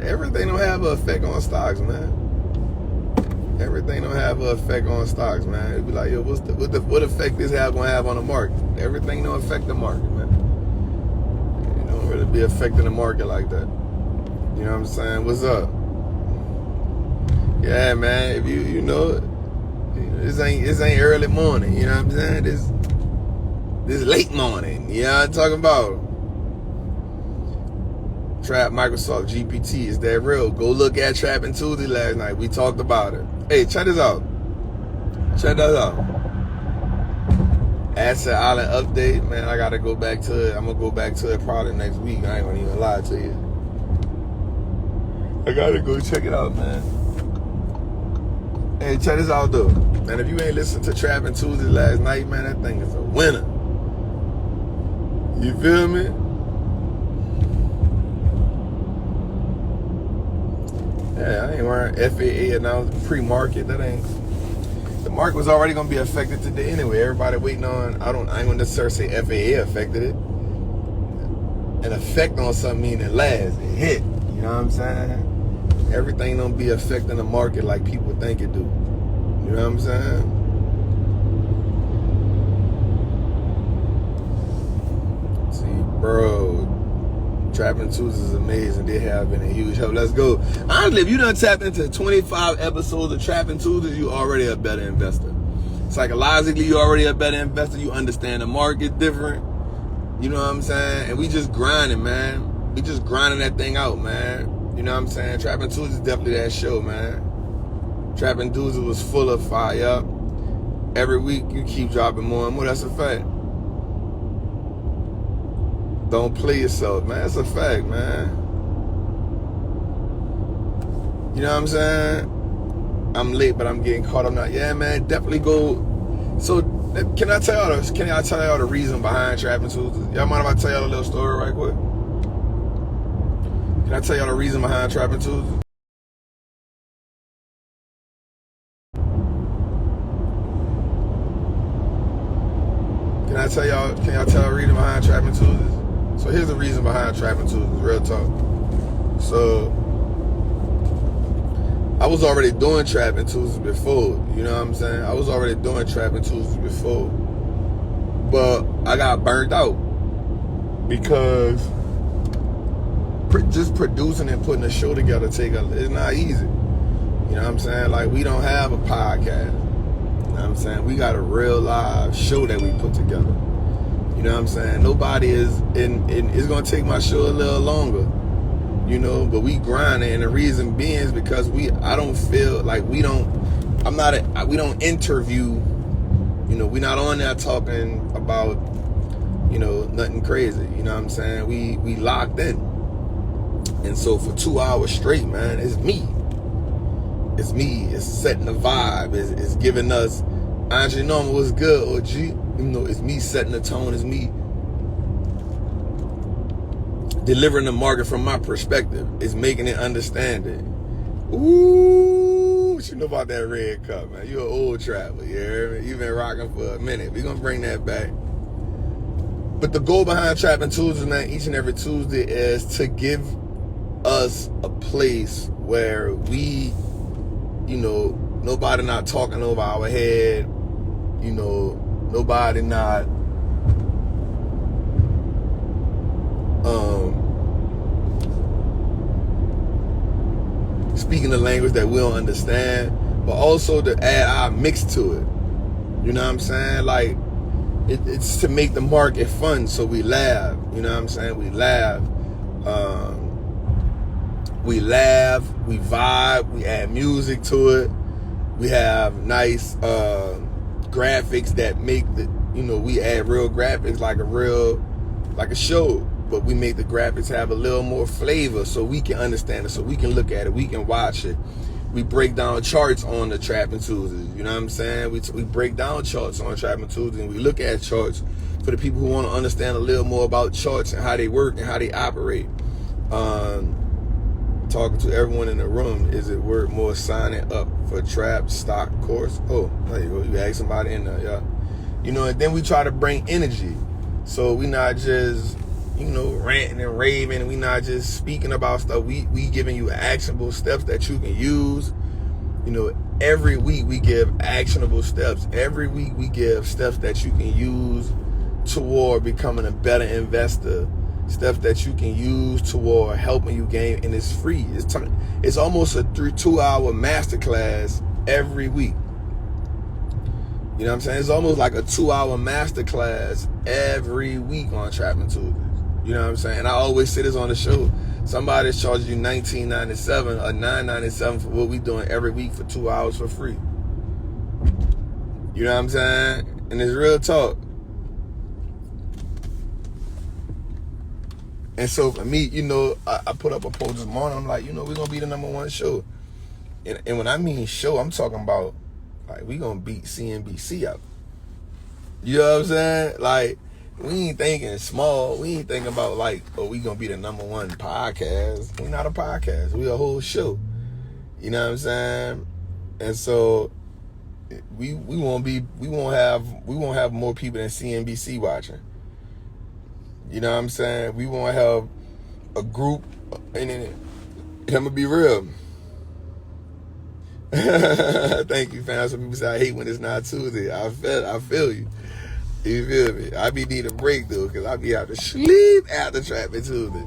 everything don't have an effect on stocks, man. Everything don't have an effect on stocks, man. It'd be like, yo, what effect this gonna have on the market? Everything don't affect the market, man. It don't really be affecting the market like that. You know what I'm saying? What's up? Yeah, man. If you know, this ain't early morning. You know what I'm saying? This late morning. You know what I'm talking about? Trap Microsoft GPT, is that real? Go look at Trapping Tuesday last night. We talked about it. Hey, check this out. Check that out. Asset Island update, man. I gotta go back to it. I'm gonna go back to it probably next week. I ain't gonna even lie to you. I gotta go check it out, man. Hey, check this out though. And if you ain't listened to Trapping Tuesday last night, man, that thing is a winner. You feel me? Yeah, I ain't wearing FAA announced pre-market. That ain't. The market was already gonna be affected today anyway. Everybody waiting on. I ain't gonna necessarily say FAA affected it. An effect on something meaning it lasts. It hit. You know what I'm saying? Everything don't be affecting the market like people think it do. You know what I'm saying? See, bro. Trapping Tuesdays is amazing. They have been a huge help. Let's go. Honestly, if you done tapped into 25 episodes of Trapping Tuesdays, you already a better investor. Psychologically, you already a better investor. You understand the market different. You know what I'm saying? And we just grinding, man. We just grinding that thing out, man. You know what I'm saying? Trapping Tuesdays is definitely that show, man. Trapping Tuesdays was full of fire. Every week, you keep dropping more and more. That's a fact. Don't play yourself, man. That's a fact, man. You know what I'm saying? I'm late, but I'm getting caught up now. Yeah, man, definitely go. So, can I tell y'all the reason behind Trapping Tuesdays? Y'all mind if I tell y'all a little story right quick? Can I tell y'all the reason behind Trapping Tuesdays? Can y'all tell a reason behind Trapping Tuesdays? So here's the reason behind Trapping Tuesdays, real talk. So I was already doing Trapping Tuesdays before, you know what I'm saying? I was already doing Trapping Tuesdays before, but I got burnt out because just producing and putting a show together it's not easy. You know what I'm saying? Like, we don't have a podcast. You know what I'm saying? We got a real live show that we put together. You know what I'm saying? Nobody is it's gonna take my show a little longer, you know, but we grinding, and the reason being is because we don't interview, you know, we not on there talking about, you know, nothing crazy, you know what I'm saying? We locked in. And so for 2 hours straight, man, it's me. It's me. It's setting the vibe. It's giving us, Andre Norman, what's good, OG? You know, it's me setting the tone. It's me delivering the market from my perspective. It's making it understand it. Ooh, what you know about that red cup, man? You an old traveler, you hear me? You've been rocking for a minute. We're going to bring that back. But the goal behind Trapping Tuesdays, man, each and every Tuesday is to give us a place where we, you know, nobody not talking over our head, you know, nobody not speaking the language that we don't understand, but also to add our mix to it. You know what I'm saying? Like, it's to make the market fun, so we laugh. You know what I'm saying? We laugh. We vibe, we add music to it. We have nice graphics that make we add real graphics like a show, but we make the graphics have a little more flavor so we can understand it, so we can look at it, we can watch it. We break down charts on the Trapping Tuesdays, you know what I'm saying? We break down charts on Trapping Tuesdays, and we look at charts for the people who want to understand a little more about charts and how they work and how they operate. Talking to everyone in the room, is it worth more signing up for Trap stock course? Oh, there you go. You ask somebody in there, yeah. You know, and then we try to bring energy. So we not just, ranting and raving, and we not just speaking about stuff. We giving you actionable steps that you can use. Every week we give actionable steps. Every week we give steps that you can use toward becoming a better investor. Steps that you can use toward helping you gain, and it's free. It's almost a 2-hour masterclass every week. You know what I'm saying? It's almost like a 2-hour masterclass every week on Trapping Tuesdays. You know what I'm saying? And I always say this on the show. Somebody's charging you $19.97 or $9.97 for what we doing every week for 2 hours for free. You know what I'm saying? And it's real talk. And so for me, I put up a post this morning. I'm like, we're going to be the #1 show. And when I mean show, I'm talking about, like, we going to beat CNBC out. You know what I'm saying? Like, we ain't thinking small. We ain't thinking about, like, we going to be the #1 podcast. We not a podcast. We a whole show. You know what I'm saying? And so we won't have more people than CNBC watching. You know what I'm saying? We won't have a group, and I'm gonna be real. Thank you, fam. Some people say I hate when it's not Tuesday. I feel you. You feel me? I be need a break though, because I be out to sleep after Trapping Tuesday.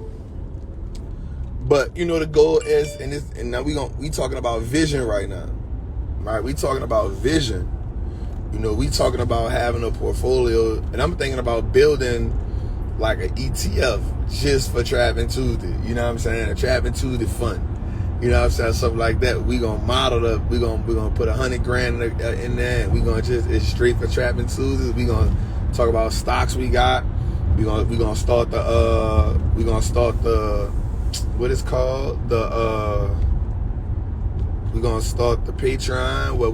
But the goal is, and now we talking about vision right now. Right? We talking about vision. We talking about having a portfolio, and I'm thinking about building like an ETF just for Trapping Tuesday. You know what I'm saying? A Trapping Tuesday fund. You know what I'm saying? Something like that. We gonna model up. We gonna put $100,000 in there, and we gonna it's straight for Trapping Tuesdays. We gonna talk about stocks we got. We gonna start the what is called we're gonna start the Patreon, where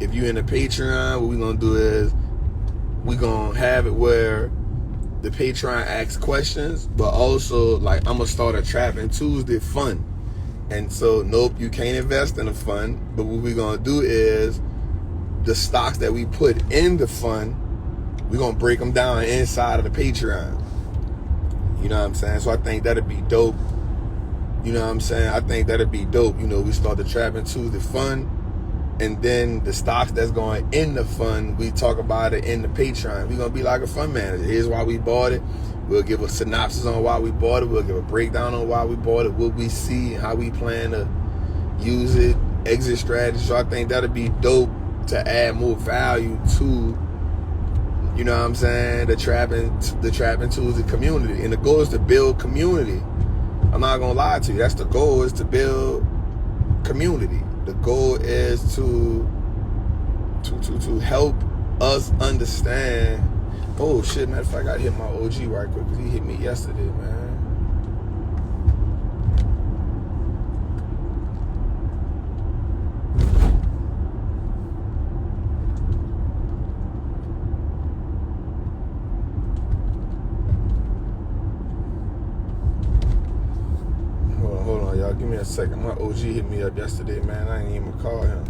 if you in the Patreon, what we gonna do is we gonna have it where the Patreon asks questions, but also, like, I'm gonna start a Trapping Tuesday fund. And so, nope, you can't invest in a fund, but what we're gonna do is the stocks that we put in the fund, we're gonna break them down inside of the Patreon. You know what I'm saying? So I think that'd be dope. You know what I'm saying? I think that'd be dope. We start the Trapping Tuesday fund, and then the stocks that's going in the fund, we talk about it in the Patreon. We're going to be like a fund manager. Here's why we bought it. We'll give a synopsis on why we bought it. We'll give a breakdown on why we bought it, what we see, and how we plan to use it, exit strategy. So I think that'd be dope to add more value to, you know what I'm saying, the Trapping Tuesday community. And the goal is to build community. I'm not going to lie to you. That's the goal, is to build community. The goal is to help us understand. Oh shit, matter of fact, I gotta hit my OG right quick, because he hit me yesterday, man. Hold on, y'all. Give me a second. My OG hit me up yesterday, man. I ain't even call him.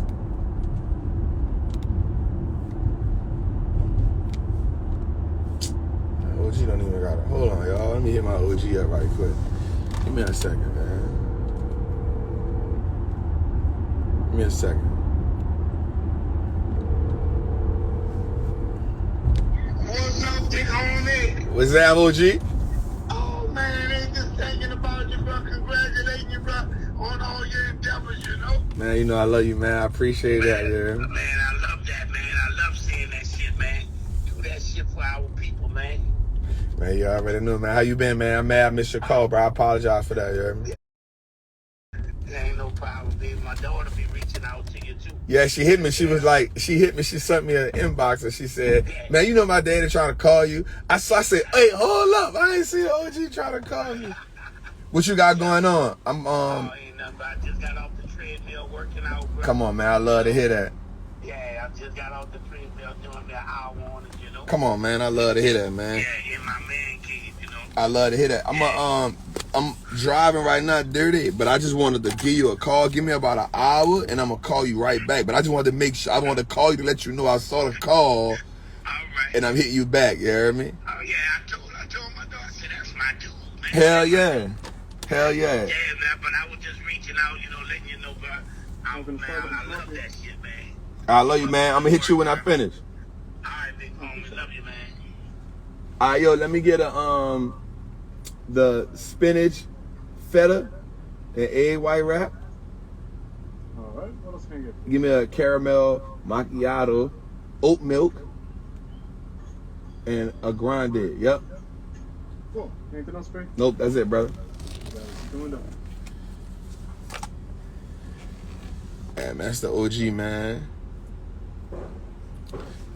OG don't even got it. Hold on, y'all. Let me hit my OG up right quick. Give me a second, man. Give me a second. What's up, big homie? What's that, OG? Oh, man, they just thinking about you, bro. Congratulating you, bro, on all your endeavors, Man, I love you, man. I appreciate that, yeah. Man, I love that, man. I love seeing that shit, man. Do that shit for our people, man. Man, you already know, man. How you been, man? I'm mad I missed your call, bro. I apologize for that, yeah. There ain't no problem, baby. My daughter be reaching out to you, too. Yeah, she hit me. She was like, she sent me an inbox, and she said, man, my daddy trying to call you. I said, hey, hold up. I ain't see OG trying to call you. What you got going on? Oh, ain't nothing, but I just got off the treadmill working out, bro. Come on, man. I love to hear that. Yeah, I just got off the treadmill doing that hour on it, Come on, man. I love to hear that, man. Yeah, in my man cave, I love to hear that. I'm driving right now, dirty, but I just wanted to give you a call. Give me about an hour, and I'm gonna call you right back. But I just wanted to make sure. I wanted to call you to let you know I saw the call, all right, and I'm hitting you back. You heard me? Oh yeah, I told my daughter, I said that man. Hell yeah. Hell yeah. Yeah, man, but I was just reaching out, letting you know, bro. I love that shit, man. I love you, man. I'm gonna hit you when I finish. All right, big homie. Love you, man. All right, yo, let me get the spinach feta and egg white wrap. All right, what else can I get? Give me a caramel macchiato, oat milk, and a grande. Yep. Cool. Anything else, Spring? Nope, that's it, brother. Doing that. Man, that's the OG, man.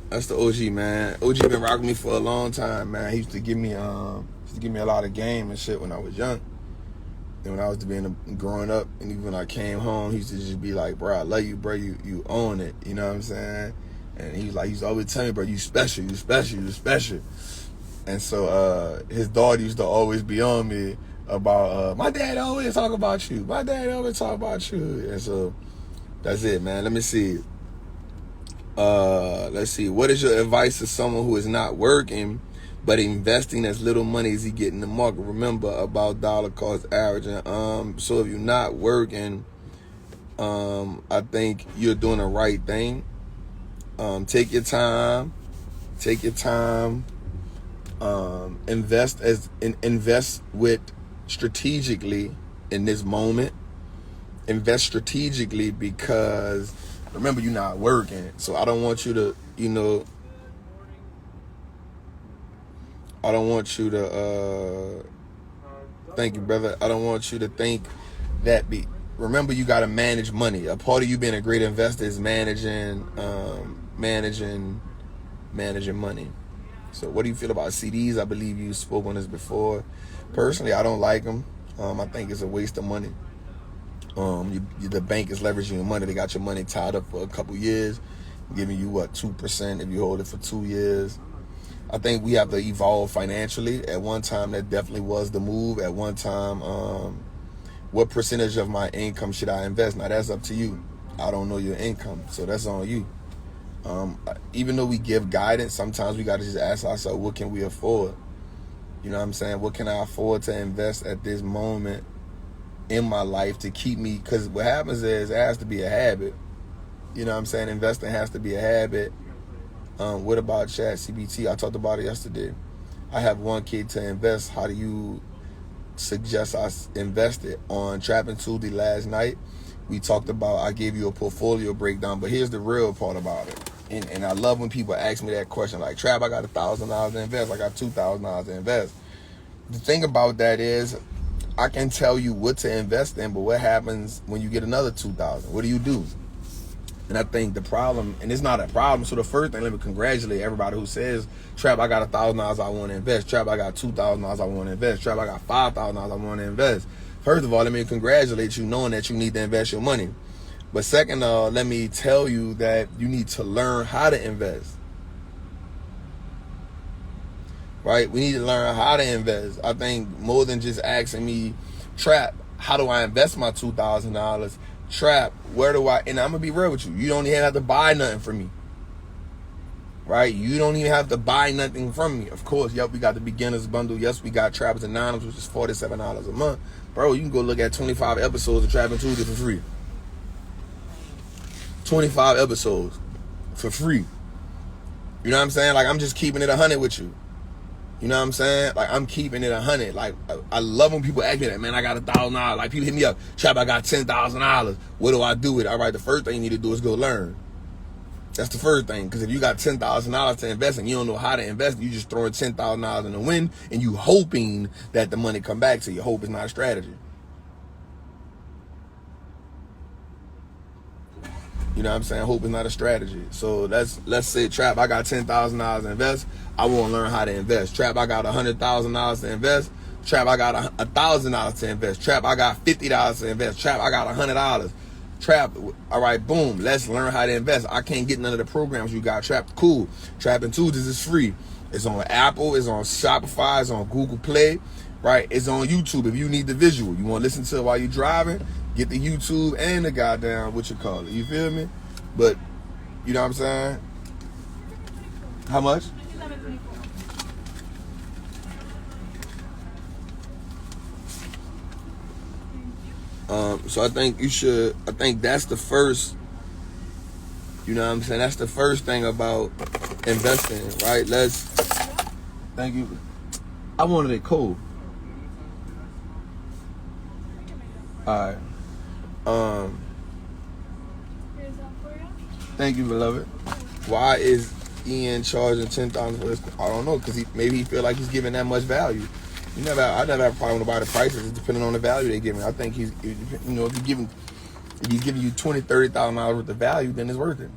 That's the OG, man. OG been rocking me for a long time, man. He used to give me a lot of game and shit when I was young. And when I was growing up, and even when I came home, he used to just be like, bro, I love you, bro. You own it. You know what I'm saying? And he used to always tell me, bro, you special, you special, you special. And so his daughter used to always be on me about, my dad always talk about you. My dad always talk about you. And so that's it, man. Let me see. Let's see. What is your advice to someone who is not working but investing as little money as he get in the market? Remember about dollar cost averaging. So if you're not working, I think you're doing the right thing. Take your time. Invest with strategically in this moment. Invest strategically because remember you're not working. So I don't want you to, thank you, brother. I don't want you to think that remember you got to manage money. A part of you being a great investor is managing money. So what do you feel about CDs? I believe you spoke on this before. Personally, I don't like them. I think it's a waste of money. The bank is leveraging your money. They got your money tied up for a couple years, giving you 2% if you hold it for 2 years. I think we have to evolve financially. At one time, that definitely was the move. At one time, what percentage of my income should I invest? Now that's up to you. I don't know your income, so that's on you. Even though we give guidance, sometimes we got to just ask ourselves, what can we afford? You know what I'm saying? What can I afford to invest at this moment in my life to keep me? Because what happens is it has to be a habit. You know what I'm saying? Investing has to be a habit. What about ChatGPT? I talked about it yesterday. I have one kid to invest. How do you suggest I invest it? On Trapping Tuesday last night, we talked about, I gave you a portfolio breakdown, but here's the real part about it. And I love when people ask me that question, like, Trap, I got $1,000 to invest. I got $2,000 to invest. The thing about that is, I can tell you what to invest in, but what happens when you get another $2,000? What do you do? And I think the problem, and it's not a problem. So the first thing, let me congratulate everybody who says, Trap, I got $1,000 I want to invest. Trap, I got $2,000 I want to invest. Trap, I got $5,000 I want to invest. First of all, let me congratulate you knowing that you need to invest your money. But second, let me tell you that you need to learn how to invest. Right? We need to learn how to invest. I think more than just asking me, Trap, how do I invest my $2,000? Trap, where do I, and I'm going to be real with you. You don't even have to buy nothing from me. Right? You don't even have to buy nothing from me. Of course, yep, we got the beginner's bundle. Yes, we got Trappers Anonymous, which is $47 a month. Bro, you can go look at 25 episodes of Trapping Tuesday for free. 25 episodes for free. You know what I'm saying? Like, I'm just keeping it 100 with you. You know what I'm saying? Like, I'm keeping it 100. Like, I love when people ask me that, man, I got $1,000. Like, people hit me up, Trap, I got $10,000. What do I do with it? All right, the first thing you need to do is go learn. That's the first thing. Because if you got $10,000 to invest and you don't know how to invest, you just throwing $10,000 in the wind and you hoping that the money come back to you. Hope is not a strategy. You know what I'm saying? Hope is not a strategy. So let's say, Trap, I got $10,000 to invest. I want to learn how to invest. Trap, I got $100,000 to invest. Trap, I got $1,000 to invest. Trap, I got $50 to invest. Trap, I got $100. Trap, all right, boom. Let's learn how to invest. I can't get none of the programs you got. Trap, cool. Trapping Tuesdays is free. It's on Apple. It's on Shopify. It's on Google Play. Right? It's on YouTube. If you need the visual, you want to listen to it while you're driving, get the YouTube and the goddamn, what you call it. You feel me? But, you know what I'm saying? How much? So I think that's the first, you know what I'm saying? That's the first thing about investing, right? Thank you. I wanted it cold. All right. Thank you, beloved. Why is Ian charging $10,000 for this? I don't know, because maybe he feel like he's giving that much value. I never have a problem about the prices. It's depending on the value they're giving. I think if he's giving you $20,000-$30,000 worth of value, then it's worth it,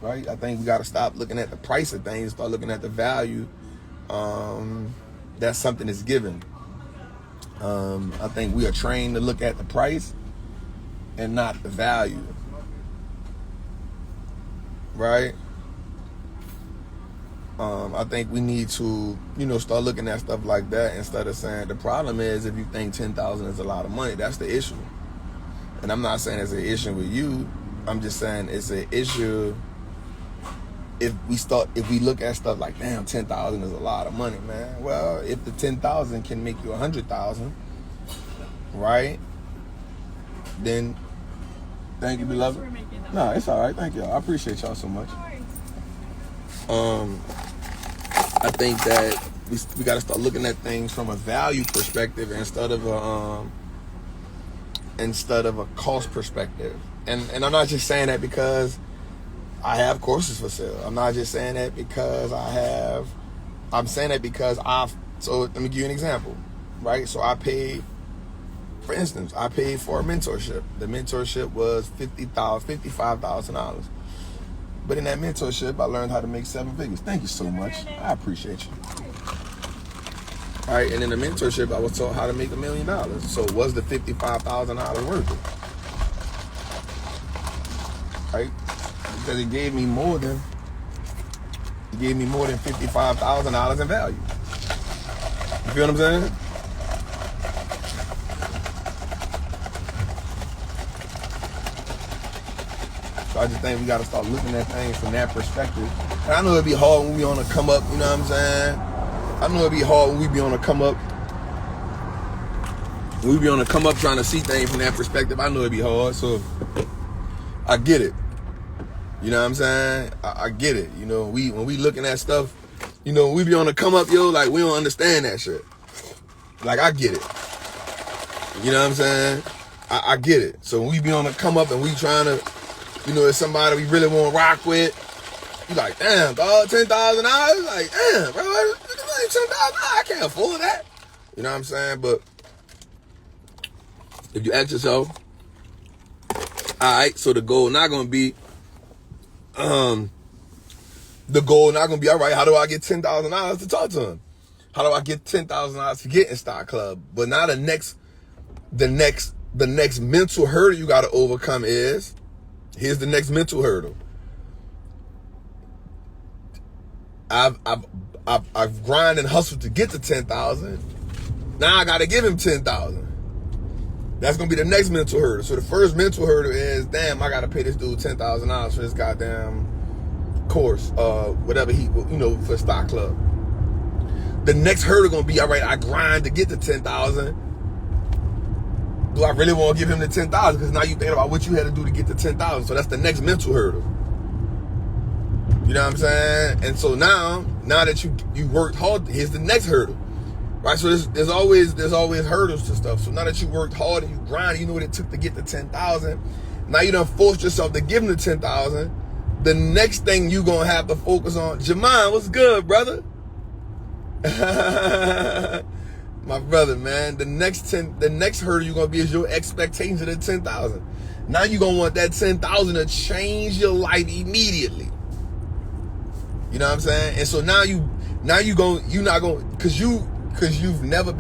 right? I think we got to stop looking at the price of things, start looking at the value. That's something that's given. I think we are trained to look at the price and not the value, right? I think we need to, start looking at stuff like that instead of saying the problem is if you think 10,000 is a lot of money. That's the issue. And I'm not saying it's an issue with you. I'm just saying it's an issue if we look at stuff like, damn, 10,000 is a lot of money, man. Well, if the 10,000 can make you 100,000, right? Then, thank you, beloved. No, it's all right. Thank y'all. I appreciate y'all so much. I think that we got to start looking at things from a value perspective instead of a cost perspective. And I'm not just saying that because I have courses for sale. I'm not just saying that because I'm saying that because so let me give you an example, right? So for instance, I paid for a mentorship. The mentorship was $55,000. But in that mentorship, I learned how to make 7 figures. Thank you so much. I appreciate you. All right, and in the mentorship, I was taught how to make $1 million. So was the $55,000 worth it? Right? Because it gave me more than $55,000 in value. You feel what I'm saying? So I just think we got to start looking at things from that perspective. And I know it'd be hard when we on the come up, you know what I'm saying? I know it'd be hard when we be on the come up. When we be on the come up trying to see things from that perspective, I know it'd be hard. So I get it. You know what I'm saying? I get it. When we looking at stuff, we be on the come up, like we don't understand that shit. Like I get it. You know what I'm saying? I get it. So when we be on the come up and we trying to, it's somebody we really want to rock with, you like, damn, dog, $10,000? Like, damn, bro, $10,000? I can't afford that. You know what I'm saying? But if you ask yourself, all right, so the goal not going to be, all right, how do I get $10,000 to talk to him? How do I get $10,000 to get in Stock Club? But now the next mental hurdle you got to overcome is, here's the next mental hurdle. I've grind and hustled to get to 10,000. Now I got to give him 10,000. That's gonna be the next mental hurdle. So the first mental hurdle is, damn, I got to pay this dude $10,000 for this goddamn course, whatever for Stock Club. The next hurdle gonna be, all right, I grind to get to 10,000. Do I really want to give him the 10,000? Because now you think about what you had to do to get to 10,000. So that's the next mental hurdle. You know what I'm saying? And so now that you worked hard, here's the next hurdle, right? So there's always hurdles to stuff. So now that you worked hard and you grind, you know what it took to get to 10,000. Now you done forced yourself to give him the 10,000. The next thing you gonna have to focus on, Jamon, what's good, brother? My brother, man, the next hurdle you're gonna be is your expectations of the 10,000. Now you're gonna want that 10,000 to change your life immediately. You know what I'm saying? And so because you've never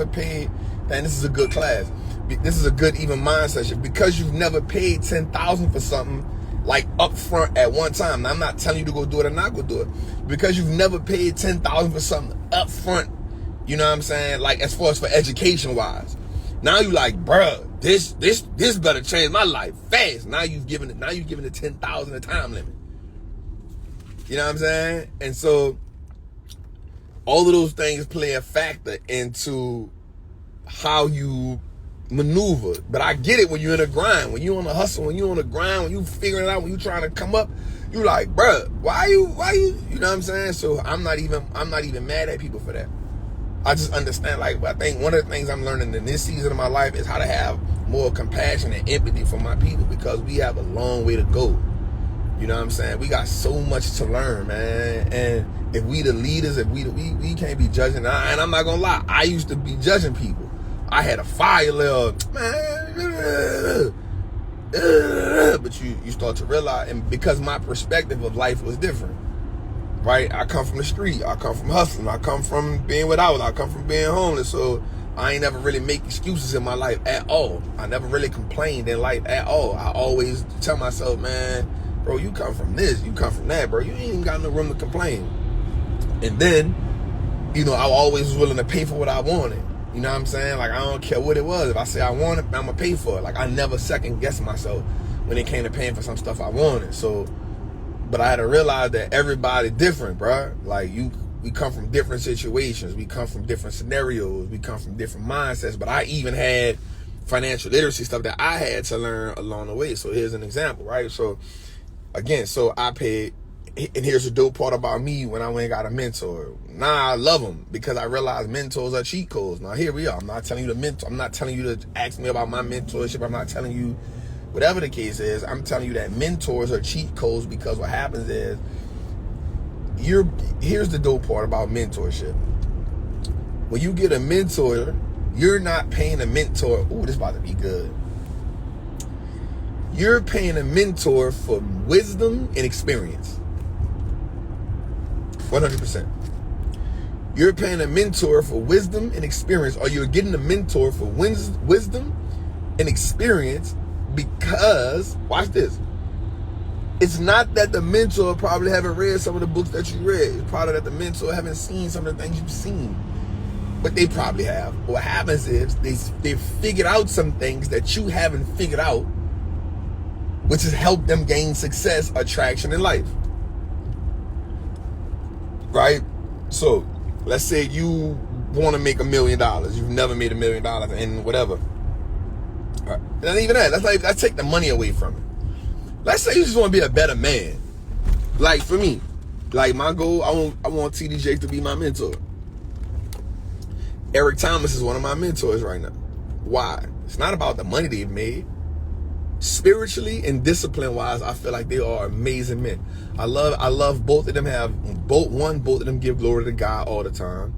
paid, and this is a good class. This is a good even mind session. Because you've never paid 10,000 for something like upfront at one time. Now I'm not telling you to go do it or not go do it. Because you've never paid 10,000 for something upfront. You know what I'm saying? Like as far as for education wise. Now you like, bruh, this better change my life fast. Now you've given it 10,000 a time limit. You know what I'm saying? And so all of those things play a factor into how you maneuver. But I get it when you're in a grind, when you're on a hustle, when you're on a grind, when you figuring it out, when you trying to come up, you like, bruh, why you, you know what I'm saying? So I'm not even mad at people for that. I just understand, like, I think one of the things I'm learning in this season of my life is how to have more compassion and empathy for my people, because we have a long way to go. You know what I'm saying? We got so much to learn, man. And if we the leaders, if we can't be judging. And I'm not gonna lie, I used to be judging people. I had a fire little, man, but you start to realize, and because my perspective of life was different, right? I come from the street, I come from hustling, I come from being without, I come from being homeless, so I ain't never really make excuses in my life at all. I never really complained in life at all. I always tell myself, man, bro, you come from this, you come from that, bro. You ain't even got no room to complain. And then, you know, I always was willing to pay for what I wanted. You know what I'm saying? Like, I don't care what it was. If I say I want it, I'm gonna pay for it. Like, I never second guessed myself when it came to paying for some stuff I wanted. So, but I had to realize that everybody different, bro. Like, we come from different situations. We come from different scenarios. We come from different mindsets. But I even had financial literacy stuff that I had to learn along the way. So here's an example, right? So again, so I paid, and here's the dope part about me when I went and got a mentor. Nah, I love them because I realized mentors are cheat codes. Now here we are. I'm not telling you to mentor. I'm not telling you to ask me about my mentorship. I'm not telling you whatever the case is. I'm telling you that mentors are cheat codes, because what happens is here's the dope part about mentorship. When you get a mentor, you're not paying a mentor. Ooh, this about to be good. You're paying a mentor for wisdom and experience. 100%. You're paying a mentor for wisdom and experience, or you're getting a mentor for wisdom and experience because, watch this, it's not that the mentor probably haven't read some of the books that you read. It's probably that the mentor haven't seen some of the things you've seen. But they probably have. What happens is they've figured out some things that you haven't figured out, which has helped them gain success or traction in life. Right? So, let's say you want to make $1 million. You've never made $1 million and whatever. Right. Not even that. Let's take the money away from it. Let's say you just want to be a better man. Like for me, like my goal, I want TD Jakes to be my mentor. Eric Thomas is one of my mentors right now. Why? It's not about the money they've made. Spiritually and discipline wise, I feel like they are amazing men. I love both of them. Both of them give glory to God all the time.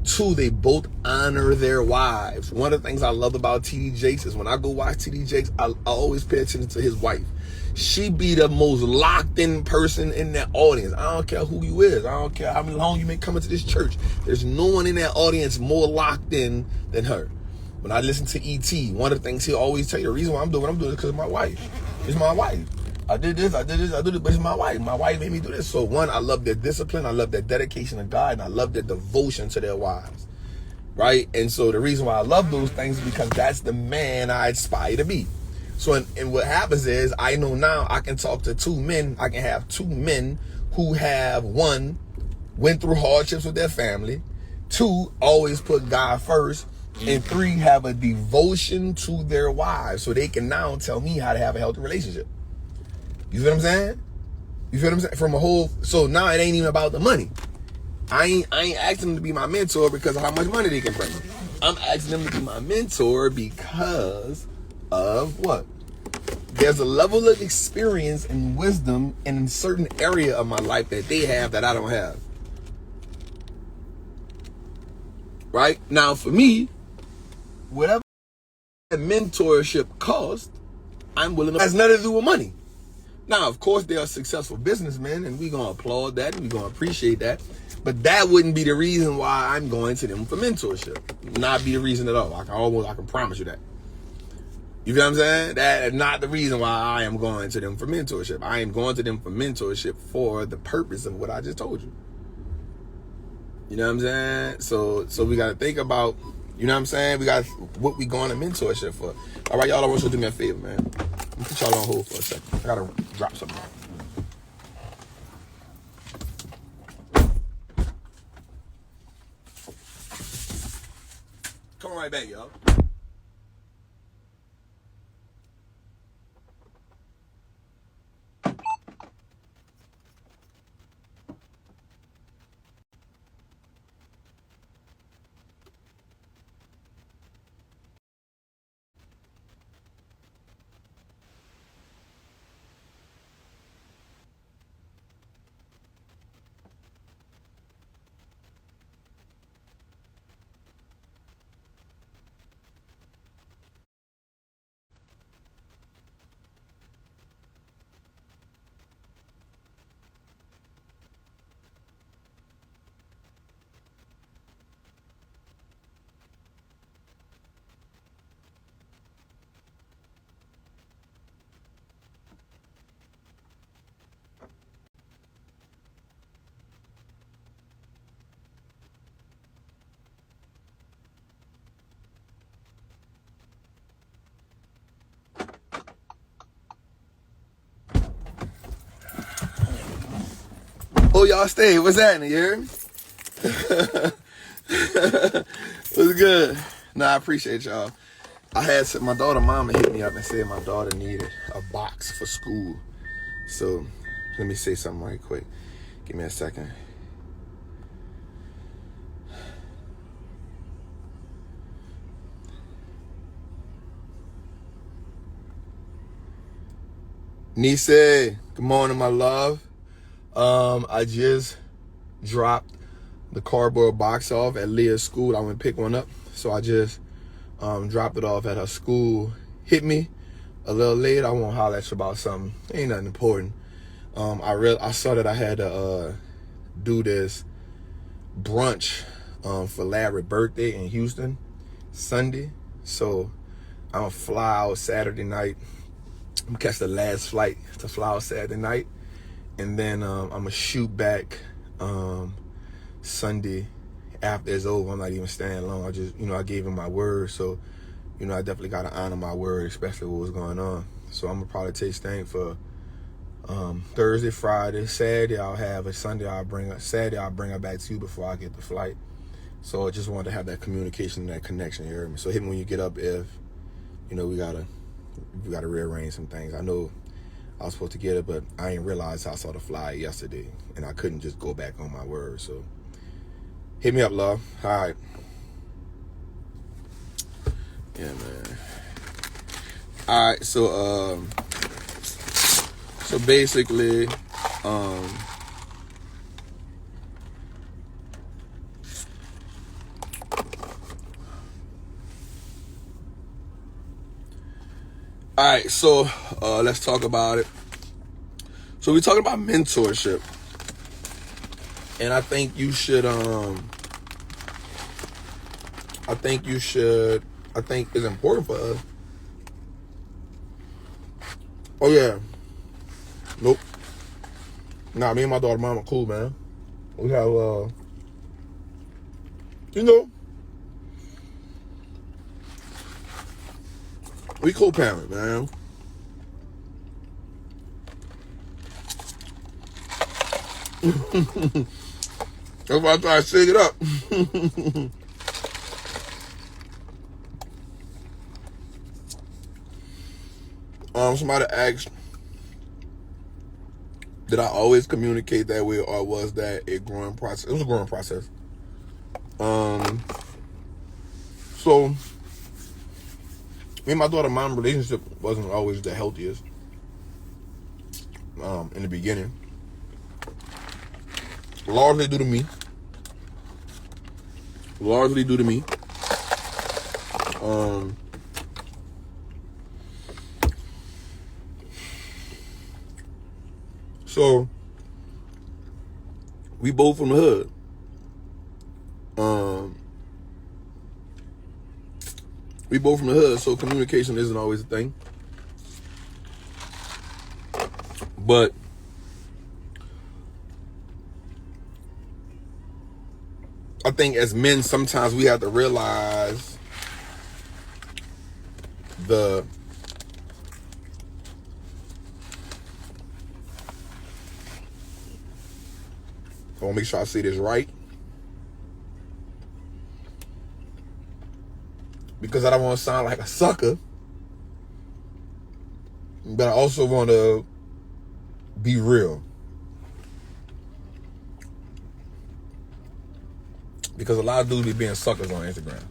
Two, they both honor their wives. One of the things I love about TD Jakes is when I go watch TD Jakes, I always pay attention to his wife. She be the most locked in person in that audience. I don't care who you is. I don't care how long you may come into this church. There's no one in that audience more locked in than her. When I listen to E.T., one of the things he'll always tell you, the reason why I'm doing what I'm doing is because of my wife. It's my wife. I did this, but it's my wife. My wife made me do this. So one, I love their discipline. I love their dedication to God, and I love their devotion to their wives. Right? And so the reason why I love those things is because that's the man I aspire to be. So, and what happens is, I know now I can talk to two men. I can have two men who have, one, went through hardships with their family. Two, always put God first. And three, have a devotion to their wives. So they can now tell me how to have a healthy relationship. You feel what I'm saying? You feel what I'm saying? From a whole, so now it ain't even about the money. I ain't asking them to be my mentor because of how much money they can bring me. I'm asking them to be my mentor because of what? There's a level of experience and wisdom in a certain area of my life that they have that I don't have. Right? Now for me, whatever mentorship costs, I'm willing to. It has nothing to do with money. Now, of course, they are successful businessmen, and we're going to applaud that, and we're going to appreciate that. But that wouldn't be the reason why I'm going to them for mentorship. Not be the reason at all. I can promise you that. You feel what I'm saying? That is not the reason why I am going to them for mentorship. I am going to them for mentorship for the purpose of what I just told you. You know what I'm saying? So we got to think about, you know what I'm saying? We got what we going to mentorship for. All right, y'all, I want you to do me a favor, man. Let me put y'all on hold for a second. I got to drop something. Come right back, y'all. Oh, y'all stay. What's happening, you heard me? What's good? Nah, I appreciate y'all. I had my daughter mama hit me up and said my daughter needed a box for school. So let me say something right quick. Give me a second. Nise, good morning, my love. I just dropped the cardboard box off at Leah's school. I went pick one up. So I just dropped it off at her school. Hit me a little late. I won't holler at you about something. Ain't nothing important. I saw that I had to do this brunch for Larry's birthday in Houston Sunday. So I'm gonna fly out Saturday night. I'm gonna catch the last flight to fly out Saturday night, and then I'm gonna shoot back Sunday after it's over. I'm not even staying long. I just, I gave him my word, so I definitely gotta honor my word, especially what was going on. So I'm gonna probably take staying for Thursday, Friday, Saturday. I'll have a Sunday. Saturday I'll bring her back to you before I get the flight. So I just wanted to have that communication and that connection. You heard me? So hit me when you get up if we gotta rearrange some things. I know I was supposed to get it, but I didn't realize I saw the fly yesterday, and I couldn't just go back on my word. So hit me up, love. All right. Yeah, man. All right. So basically, all right, so let's talk about it. So we're talking about mentorship, and I think it's important for us. Oh yeah, nope. Nah, me and my daughter mom are cool, man. We have we co-parent, man. That's why I try to shake it up. Somebody asked, did I always communicate that way, or was that a growing process? It was a growing process. So me and my daughter mom relationship wasn't always the healthiest in the beginning. Largely due to me. So we both from the hood. So communication isn't always a thing. But I think as men, sometimes we have to realize I want to make sure I say this right, because I don't want to sound like a sucker, but I also want to be real. Because a lot of dudes be being suckers on Instagram.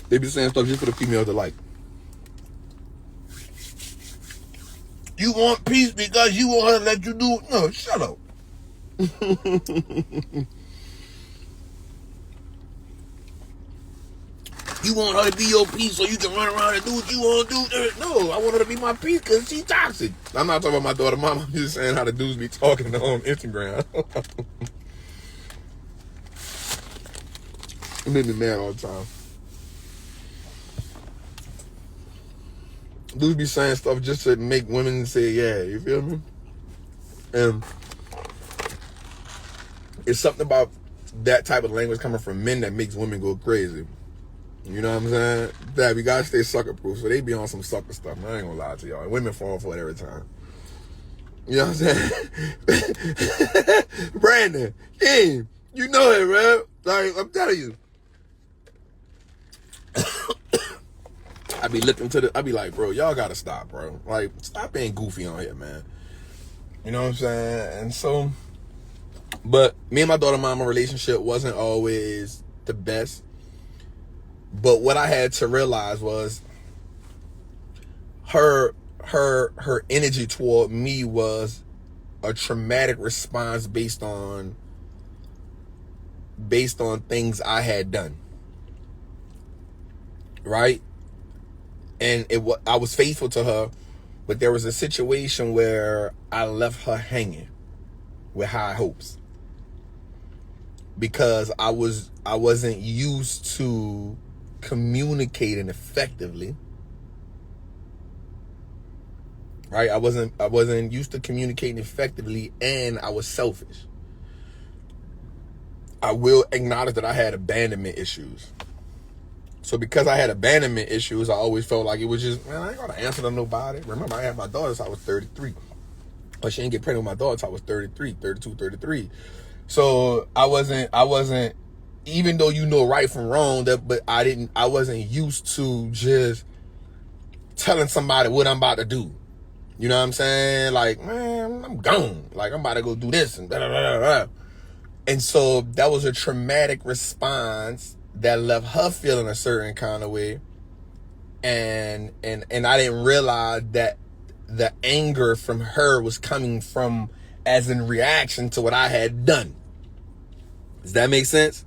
They be saying stuff just for the females to like. You want peace because you want her to let you do it? No, shut up. You want her to be your peace so you can run around and do what you want to do? No, I want her to be my peace because she's toxic. I'm not talking about my daughter mom. I'm just saying how the dudes be talking on Instagram. It made me mad all the time. Dudes be saying stuff just to make women say, yeah, you feel me? And it's something about that type of language coming from men that makes women go crazy. You know what I'm saying? That we gotta stay sucker proof. So they be on some sucker stuff. I ain't gonna lie to y'all. Women fall for it every time. You know what I'm saying? Brandon, King, you know it, man. Like, I'm telling you. I be like, bro, y'all gotta stop, bro. Like, stop being goofy on here, man. You know what I'm saying? And so, but me and my daughter mama relationship wasn't always the best. But what I had to realize was her energy toward me was a traumatic response based on things I had done. Right? And I was faithful to her, but there was a situation where I left her hanging with high hopes because I wasn't used to communicating effectively. Right? I wasn't used to communicating effectively, and I was selfish. I will acknowledge that I had abandonment issues. So because I had abandonment issues, I always felt like it was just, man, I ain't gonna answer to nobody. Remember, I had my daughter since I was 33. But she didn't get pregnant with my daughter until I was 32, 33. So I wasn't, even though you know right from wrong, but I wasn't used to just telling somebody what I'm about to do. You know what I'm saying? Like, man, I'm gone. Like, I'm about to go do this and da da da da. And so that was a traumatic response that left her feeling a certain kind of way. And I didn't realize that the anger from her was coming from as in reaction to what I had done. Does that make sense?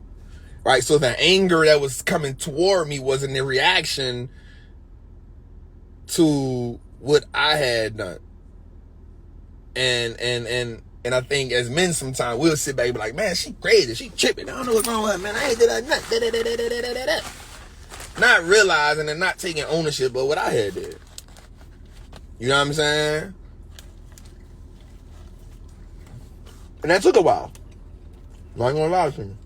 Right? So the anger that was coming toward me wasn't a reaction to what I had done. And I think as men sometimes we'll sit back and be like, man, she crazy, she tripping, I don't know what's wrong with her, man, I ain't did nothing. Not realizing and not taking ownership of what I had did. You know what I'm saying? And that took a while. I'm not gonna lie to you.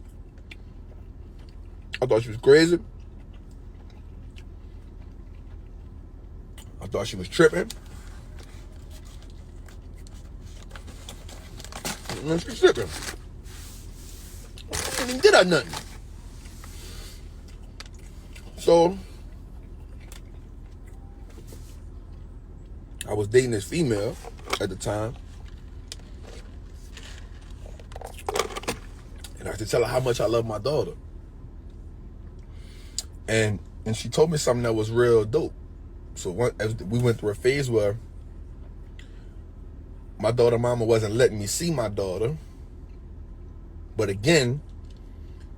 I thought she was crazy. I thought she was tripping. And she's tripping. I didn't did her nothing. So I was dating this female at the time. And I had to tell her how much I love my daughter. And she told me something that was real dope. So we went through a phase where my daughter mama wasn't letting me see my daughter. But again,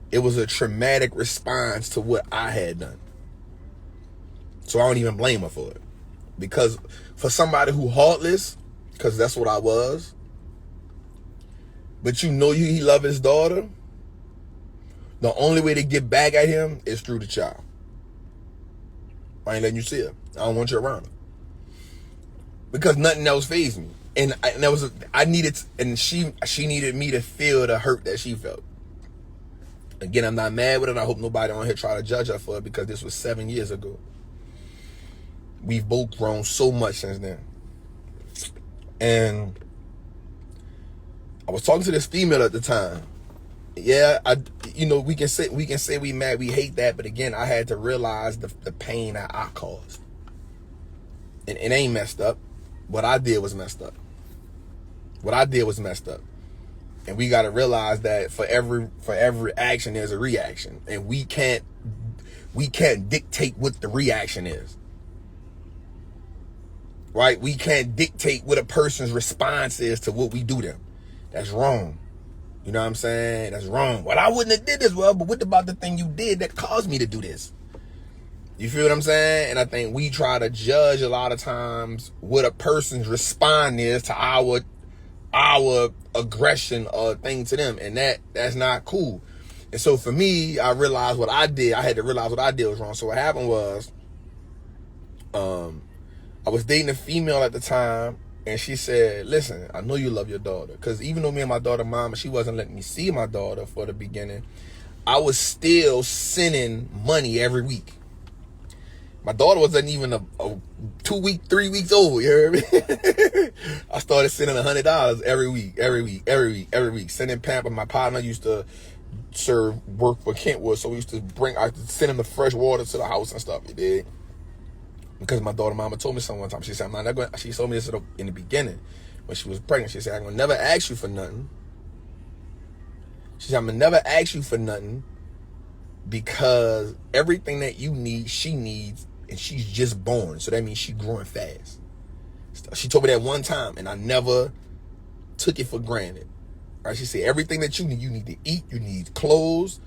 it was a traumatic response to what I had done. So I don't even blame her for it. Because for somebody who heartless, because that's what I was, but you know he love his daughter, the only way to get back at him is through the child. I ain't letting you see her. I don't want you around her. Because nothing else fazed me. And that was she needed me to feel the hurt that she felt. Again, I'm not mad with it. I hope nobody on here try to judge her for it because this was 7 years ago. We've both grown so much since then. And I was talking to this female at the time. Yeah, we can say we mad, we hate that, but again, I had to realize the pain that I caused. And it ain't messed up. What I did was messed up. And we got to realize that for every action there's a reaction, and we can't dictate what the reaction is. Right? We can't dictate what a person's response is to what we do to them. That's wrong. You know what I'm saying? That's wrong. Well, I wouldn't have did this, but what about the thing you did that caused me to do this? You feel what I'm saying? And I think we try to judge a lot of times what a person's response is to our aggression or thing to them, and that's not cool. And so for me, I realized what I did. I had to realize what I did was wrong. So what happened was, I was dating a female at the time, and she said, listen, I know you love your daughter. Because even though me and my daughter mama, she wasn't letting me see my daughter for the beginning, I was still sending money every week. My daughter wasn't even a 2 week, 3 weeks old, you heard me? I started sending $100 every week. Sending Pamper. My partner used to work for Kentwood, so I used to send him the fresh water to the house and stuff, you did? Because my daughter mama told me something one time. She said, I'm not going. She told me this in the beginning when she was pregnant. She said, I'm gonna never ask you for nothing. She said, I'm gonna never ask you for nothing because everything that you need, she needs, and she's just born. So that means she's growing fast. She told me that one time, and I never took it for granted. Right? She said, everything that you need to eat, you need clothes.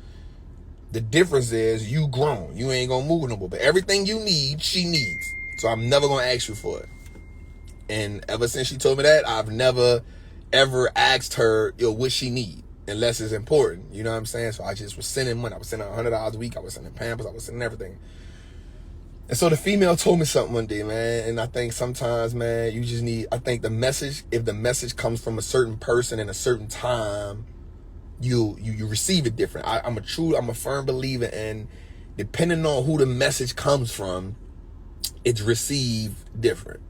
The difference is you grown. You ain't gonna move no more. But everything you need, she needs. So I'm never gonna ask you for it. And ever since she told me that, I've never, ever asked her, what she need, unless it's important. You know what I'm saying? So I just was sending money. I was sending $100 a week. I was sending Pampers. I was sending everything. And so the female told me something one day, man. And I think sometimes, man, you just need, I think the message, if the message comes from a certain person in a certain time, you receive it different. I'm a firm believer in, depending on who the message comes from, it's received different.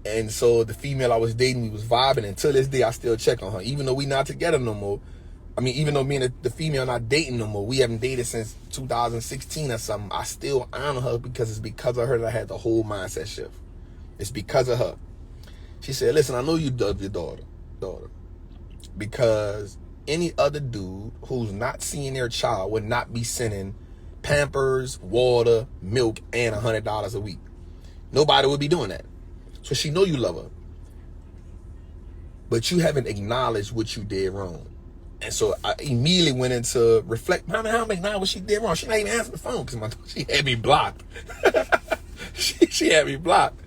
And so the female I was dating, we was vibing, and to this day I still check on her, even though we not together no more. I mean, even though me and the female not dating no more, we haven't dated since 2016 or something, I still honor her because it's because of her that I had the whole mindset shift. It's because of her. She said, listen, I know you love your daughter, because any other dude who's not seeing their child would not be sending Pampers, water, milk, and $100 a week. Nobody would be doing that. So she know you love her, but you haven't acknowledged what you did wrong. And so I immediately went into reflect. How many acknowledge what she did wrong? She not even answering the phone because she had me blocked. she had me blocked.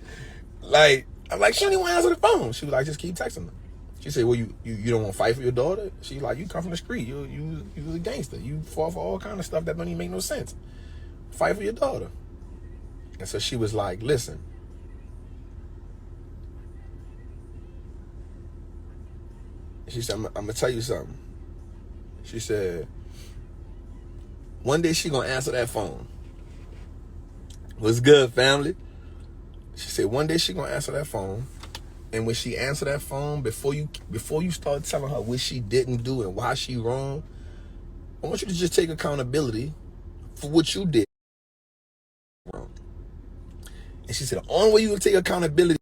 Like, I'm like, she don't even answer the phone. She was like, just keep texting her. She said, well, you don't want to fight for your daughter? She's like, you come from the street. You a gangster. You fall for all kind of stuff that don't even make no sense. Fight for your daughter. And so she was like, listen. She said, I'm going to tell you something. She said, one day she going to answer that phone. What's good, family? She said, one day she going to answer that phone. And when she answer that phone, before you start telling her what she didn't do and why she wrong, I want you to just take accountability for what you did wrong. And she said, the only way you can take accountability,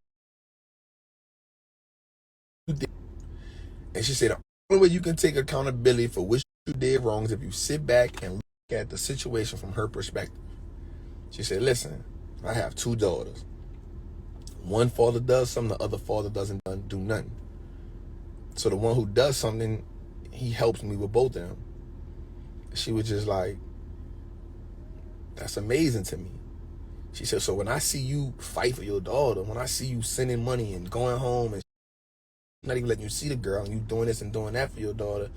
and she said, the only way you can take accountability for what you did wrong is if you sit back and look at the situation from her perspective. She said, listen, I have 2 daughters. One father does something, the other father doesn't do nothing. So the one who does something, he helps me with both of them. She was just like, that's amazing to me. She said, so when I see you fight for your daughter, when I see you sending money and going home and not even letting you see the girl and you doing this and doing that for your daughter,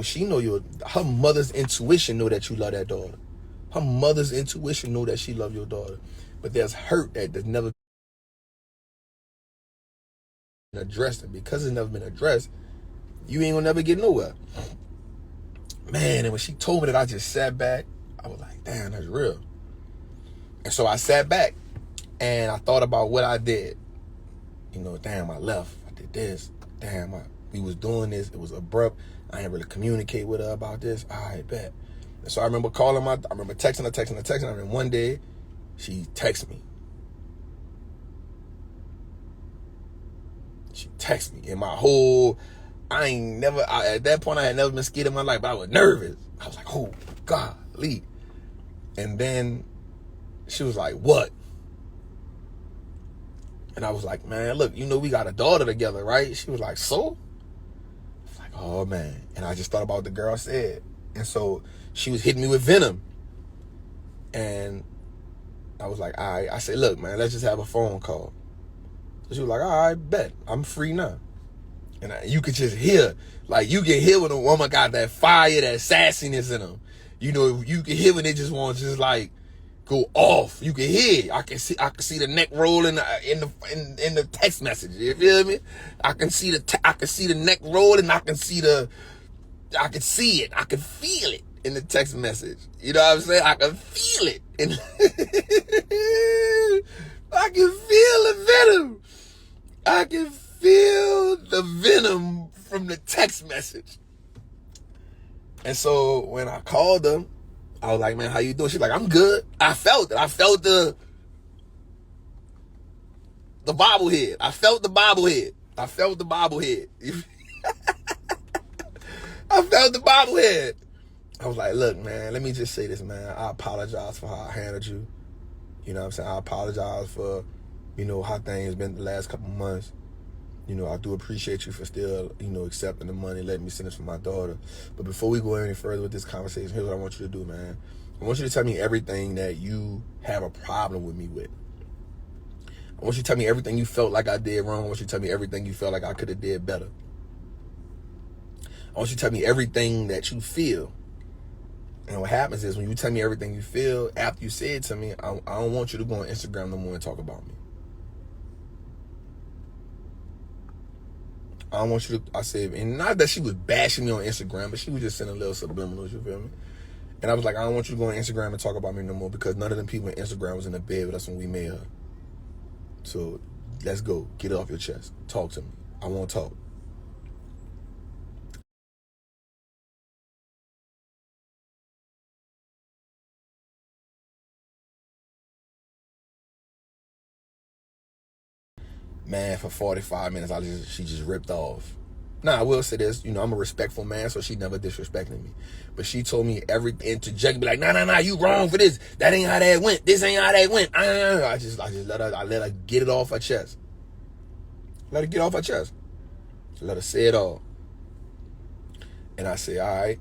she know her mother's intuition know that you love that daughter. Her mother's intuition know that she love your daughter. But there's hurt that's never been addressed. And because it's never been addressed, you ain't gonna never get nowhere. Man, and when she told me that, I just sat back. I was like, damn, that's real. And so I sat back and I thought about what I did. Damn, I left. I did this. Damn, we was doing this. It was abrupt. I didn't really communicate with her about this. I bet. And so I remember I remember texting her. And then one day, she texted me. She texted me. And my whole, at that point, I had never been scared in my life, but I was nervous. I was like, oh, golly. And then she was like, what? And I was like, man, look, we got a daughter together, right? She was like, so? I was like, oh, man. And I just thought about what the girl said. And so she was hitting me with venom. And I was like, all right. I said, look, man, let's just have a phone call. So she was like, all right, bet. I'm free now. And you could just hear, you can hear when a woman got that fire, that sassiness in them. You can hear when they just want to just go off. You can hear it. I can see the neck rolling in the text message. You feel me? I can see the neck rolling. I can see it. I can feel it in the text message. You know what I'm saying? I can feel it. can feel the venom. I can feel the venom from the text message. And so when I called them, I was like, man, how you doing? She's like, I'm good. I felt it. I felt the bobblehead. I felt the bobblehead. I felt the bobblehead. I felt the bobblehead. I was like, look, man, let me just say this, man. I apologize for how I handled you. You know what I'm saying? I apologize for, how things been the last couple months. I do appreciate you for still, accepting the money, letting me send this for my daughter. But before we go any further with this conversation, here's what I want you to do, man. I want you to tell me everything that you have a problem with me with. I want you to tell me everything you felt like I did wrong. I want you to tell me everything you felt like I could have did better. I want you to tell me everything that you feel. And what happens is when you tell me everything you feel, after you say it to me, I don't want you to go on Instagram no more and talk about me. I don't want you to, I said, and not that she was bashing me on Instagram, but she was just sending little subliminals, you feel me? And I was like, I don't want you to go on Instagram and talk about me no more because none of them people on Instagram was in the bed with us when we made her. So let's go. Get it off your chest. Talk to me. I want to talk. Man, for 45 minutes, she just ripped off. Now, I will say this, I'm a respectful man, so she never disrespected me. But she told me interject, be like, nah, you wrong for this. That ain't how that went. This ain't how that went. I just let her get it off her chest. Let her get off her chest. Let her say it all. And I say, all right.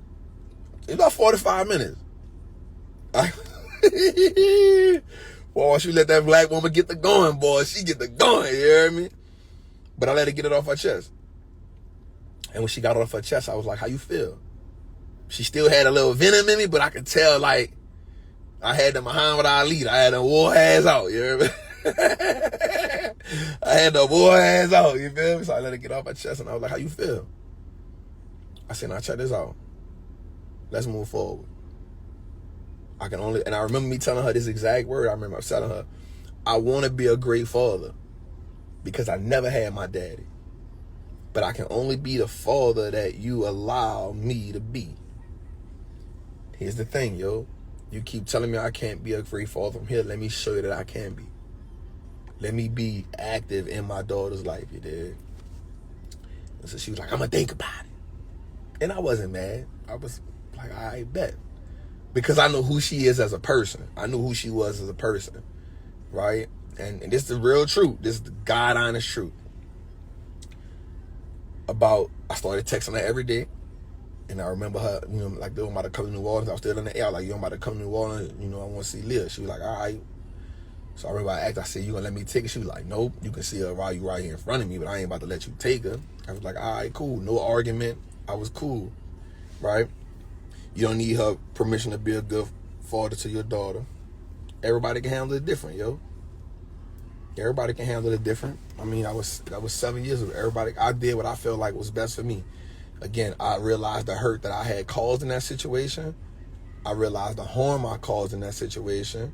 It's about 45 minutes. Boy, she let that black woman get the going, boy. She get the going, you hear me? But I let her get it off her chest. And when she got it off her chest, I was like, how you feel? She still had a little venom in me, but I could tell, like, I had the Muhammad Ali. I had the war ass out, you hear me? I had the war ass out, you feel me? So I let her get off her chest, and I was like, how you feel? I said, now check this out. Let's move forward. And I remember me telling her this exact word. I remember telling her, I want to be a great father because I never had my daddy. But I can only be the father that you allow me to be. Here's the thing, yo. You keep telling me I can't be a great father from here. Let me show you that I can be. Let me be active in my daughter's life, you did. And so she was like, I'm going to think about it. And I wasn't mad. I was like, all right, bet. Because I know who she is as a person. I knew who she was as a person, right? And this is the real truth. This is the God-honest truth. I started texting her every day. And I remember her, like, they were about to come to New Orleans. I was still in the air, like, I'm about to come to New Orleans. I want to see Leah. She was like, all right. So I remember I asked, I said, you going to let me take her? She was like, nope. You can see her while you right here in front of me, but I ain't about to let you take her. I was like, all right, cool. No argument. I was cool, right? You don't need her permission to be a good father to your daughter. Everybody can handle it different, yo. Everybody can handle it different. I mean, that was 7 years ago. I did what I felt like was best for me. Again, I realized the hurt that I had caused in that situation. I realized the harm I caused in that situation.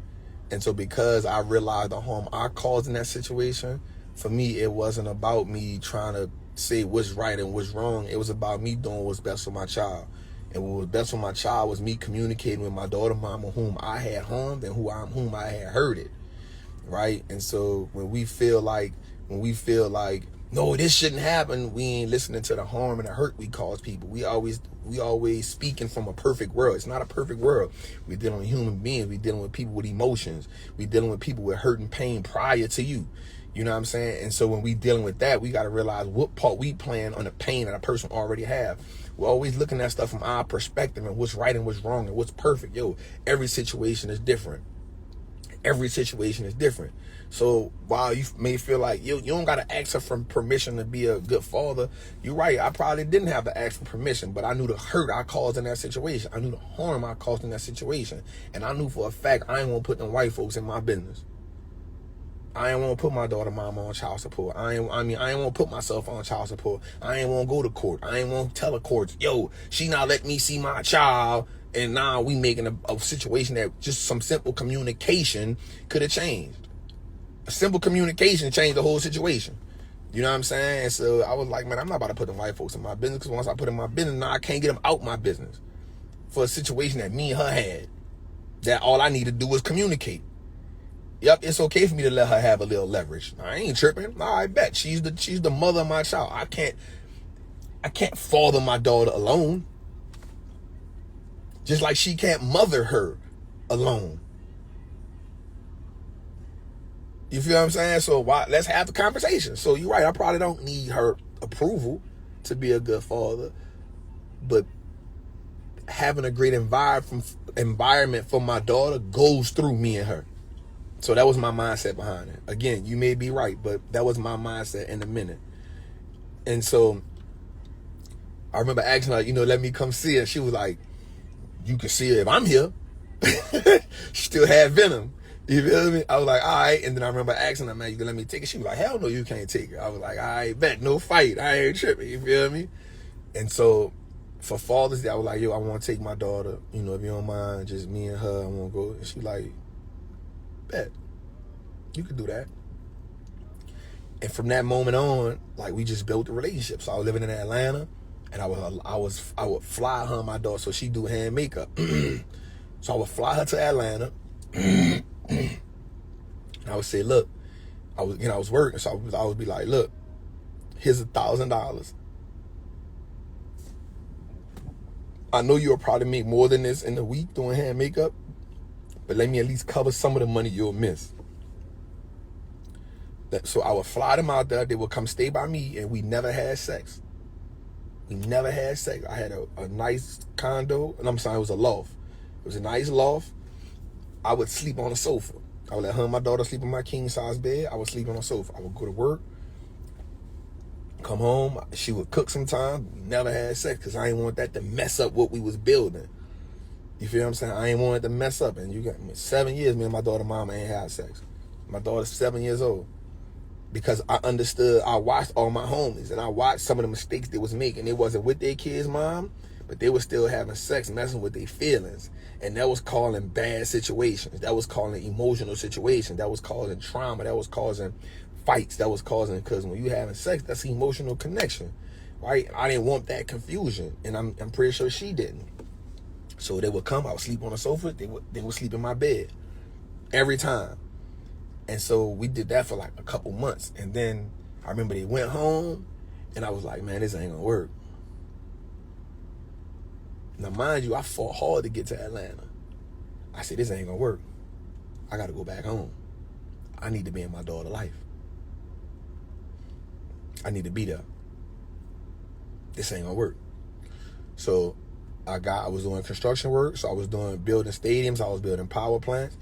And so because I realized the harm I caused in that situation, for me, it wasn't about me trying to say what's right and what's wrong. It was about me doing what's best for my child. And what was best for my child was me communicating with my daughter mama whom I had harmed and whom I had hurted, right? And so when we feel like, no, this shouldn't happen, we ain't listening to the harm and the hurt we cause people. We always speaking from a perfect world. It's not a perfect world. We're dealing with human beings. We're dealing with people with emotions. We're dealing with people with hurt and pain prior to you. You know what I'm saying? And so when we dealing with that, we got to realize what part we playing on the pain that a person already have. We're always looking at stuff from our perspective and what's right and what's wrong and what's perfect. Yo, every situation is different. Every situation is different. So while you may feel like you don't got to ask her for permission to be a good father, you're right. I probably didn't have to ask for permission, but I knew the hurt I caused in that situation. I knew the harm I caused in that situation. And I knew for a fact I ain't want to put them white folks in my business. I ain't want to put my daughter mama on child support. I ain't want to put myself on child support. I ain't want to go to court. I ain't want to tell the courts, yo, she not let me see my child. And now we making a situation that just some simple communication could have changed. A simple communication changed the whole situation. You know what I'm saying? And so I was like, man, I'm not about to put the white folks in my business, because once I put them in my business, now I can't get them out my business for a situation that me and her had, that all I need to do was communicate. Yep, it's okay for me to let her have a little leverage. I ain't tripping. I bet she's the mother of my child. I can't father my daughter alone. Just like she can't mother her alone. You feel what I'm saying? So let's have the conversation. So you're right, I probably don't need her approval to be a good father, but having a great environment for my daughter goes through me and her. So that was my mindset behind it. Again, you may be right, but that was my mindset in a minute. And so I remember asking her, let me come see her. She was like, you can see her if I'm here. She still had venom. You feel me? I was like, all right. And then I remember asking her, man, you can let me take it? She was like, hell no, you can't take it. I was like, all right, bet, no fight. I ain't tripping. You feel me? And so for Father's Day, I was like, yo, I want to take my daughter. If you don't mind, just me and her, I want to go. And she like, bet, you could do that. And from that moment on, like, we just built a relationship. So I was living in Atlanta, and I would fly her and my daughter, so she do hand makeup. So I would fly her to Atlanta. And I would say, look, I was working, so I would be like, look, here's $1,000. I know you'll probably make more than this in a week doing hair and makeup, but let me at least cover some of the money you'll miss. So I would fly them out there. They would come stay by me, and we never had sex. We never had sex. I had a nice condo, and I'm sorry, it was a loft. It was a nice loft. I would sleep on a sofa. I would let her and my daughter sleep in my king size bed. I would sleep on a sofa. I would go to work, come home. She would cook sometimes. Never had sex, because I didn't want that to mess up what we was building. You feel what I'm saying? I ain't want it to mess up. And you got 7 years, me and my daughter mama ain't had sex. My daughter's 7 years old. Because I understood, I watched all my homies, and I watched some of the mistakes they was making. They wasn't with their kids' mom, but they were still having sex, messing with their feelings. And that was causing bad situations. That was causing emotional situations. That was causing trauma. That was causing fights. That was causing, because when you having sex, that's emotional connection, right? I didn't want that confusion, and I'm pretty sure she didn't. So they would come, I would sleep on the sofa, they would sleep in my bed every time. And so we did that for like a couple months. And then I remember they went home, and I was like, man, this ain't gonna work. Now, mind you, I fought hard to get to Atlanta. I said, this ain't gonna work. I gotta go back home. I need to be in my daughter's life. I need to be there. This ain't gonna work. So I was doing construction work. So I was building stadiums. I was building power plants.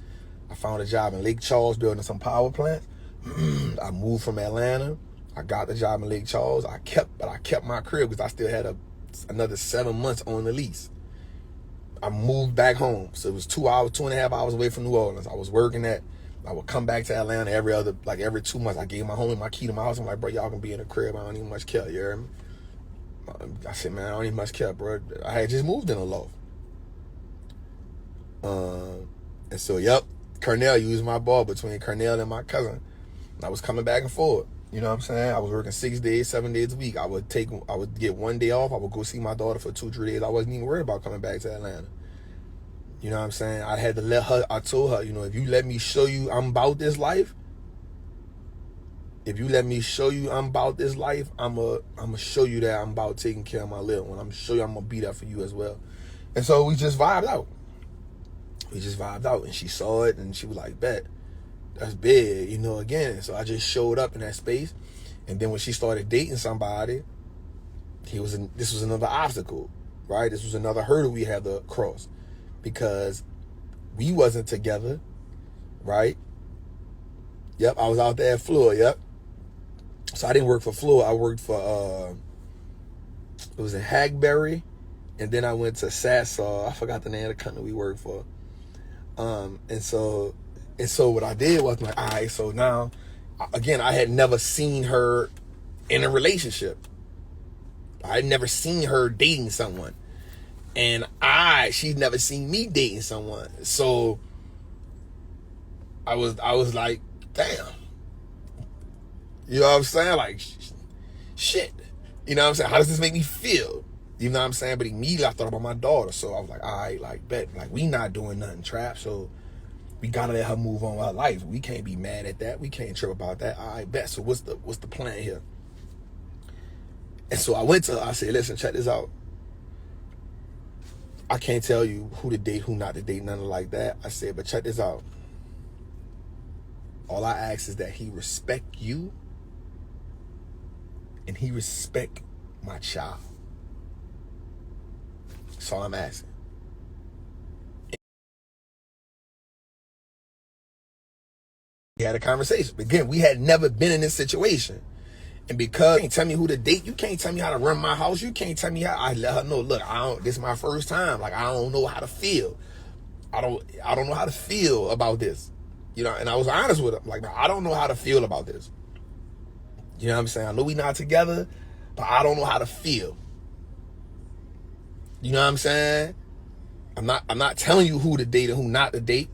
I found a job in Lake Charles building some power plants. I moved from Atlanta. I got the job in Lake Charles. I kept my crib, because I still had another 7 months on the lease. I moved back home. So it was 2.5 hours away from New Orleans. I was working I would come back to Atlanta every 2 months. I gave my homie my key to my house. I'm like, bro, y'all can be in the crib. I don't need much care, you hear me? I said, man, I don't need much care, bro. I had just moved in a loft. And so, yep, Cornell used my ball between Cornell and my cousin. I was coming back and forth. You know what I'm saying? I was working 6 days, 7 days a week. I would get 1 day off. I would go see my daughter for 2-3 days. I wasn't even worried about coming back to Atlanta. You know what I'm saying? I had to let her, I told her, if you let me show you I'm about this life, I'm going to show you that I'm about taking care of my little one. I'm going to show you I'm going to be there for you as well. And so we just vibed out. And she saw it, and she was like, bet, that's big, again. So I just showed up in that space. And then when she started dating somebody, this was another obstacle, right? This was another hurdle we had to cross, because we wasn't together, right? Yep, I was out there at Fleur, yep. So I didn't work for Fleur. I worked for, it was in Hagberry, and then I went to Sassaw. I forgot the name of the company we worked for. And so what I did was like, all right, so now, again, I had never seen her in a relationship. I had never seen her dating someone. And she'd never seen me dating someone. So I was like, damn, You know what I'm saying? Like, shit. You know what I'm saying? How does this make me feel? You know what I'm saying? But immediately I thought about my daughter. So I was like, all right, like, bet. Like, we not doing nothing, Trap. So we gotta let her move on with her life. We can't be mad at that. We can't trip about that. All right, bet. So what's the plan here? And so I went to her. I said, listen, check this out. I can't tell you who to date, who not to date, nothing like that. I said, but check this out. All I ask is that he respect you and he respect my child. That's all I'm asking. We had a conversation. Again, we had never been in this situation. And because you can't tell me who to date, you can't tell me how to run my house, you can't tell me how. I let her know, look, this is my first time. Like, I don't know how to feel. I don't know how to feel about this. You know, and I was honest with her. Like, I don't know how to feel about this. You know what I'm saying? I know we not together, but I don't know how to feel. You know what I'm saying? I'm not telling you who to date and who not to date,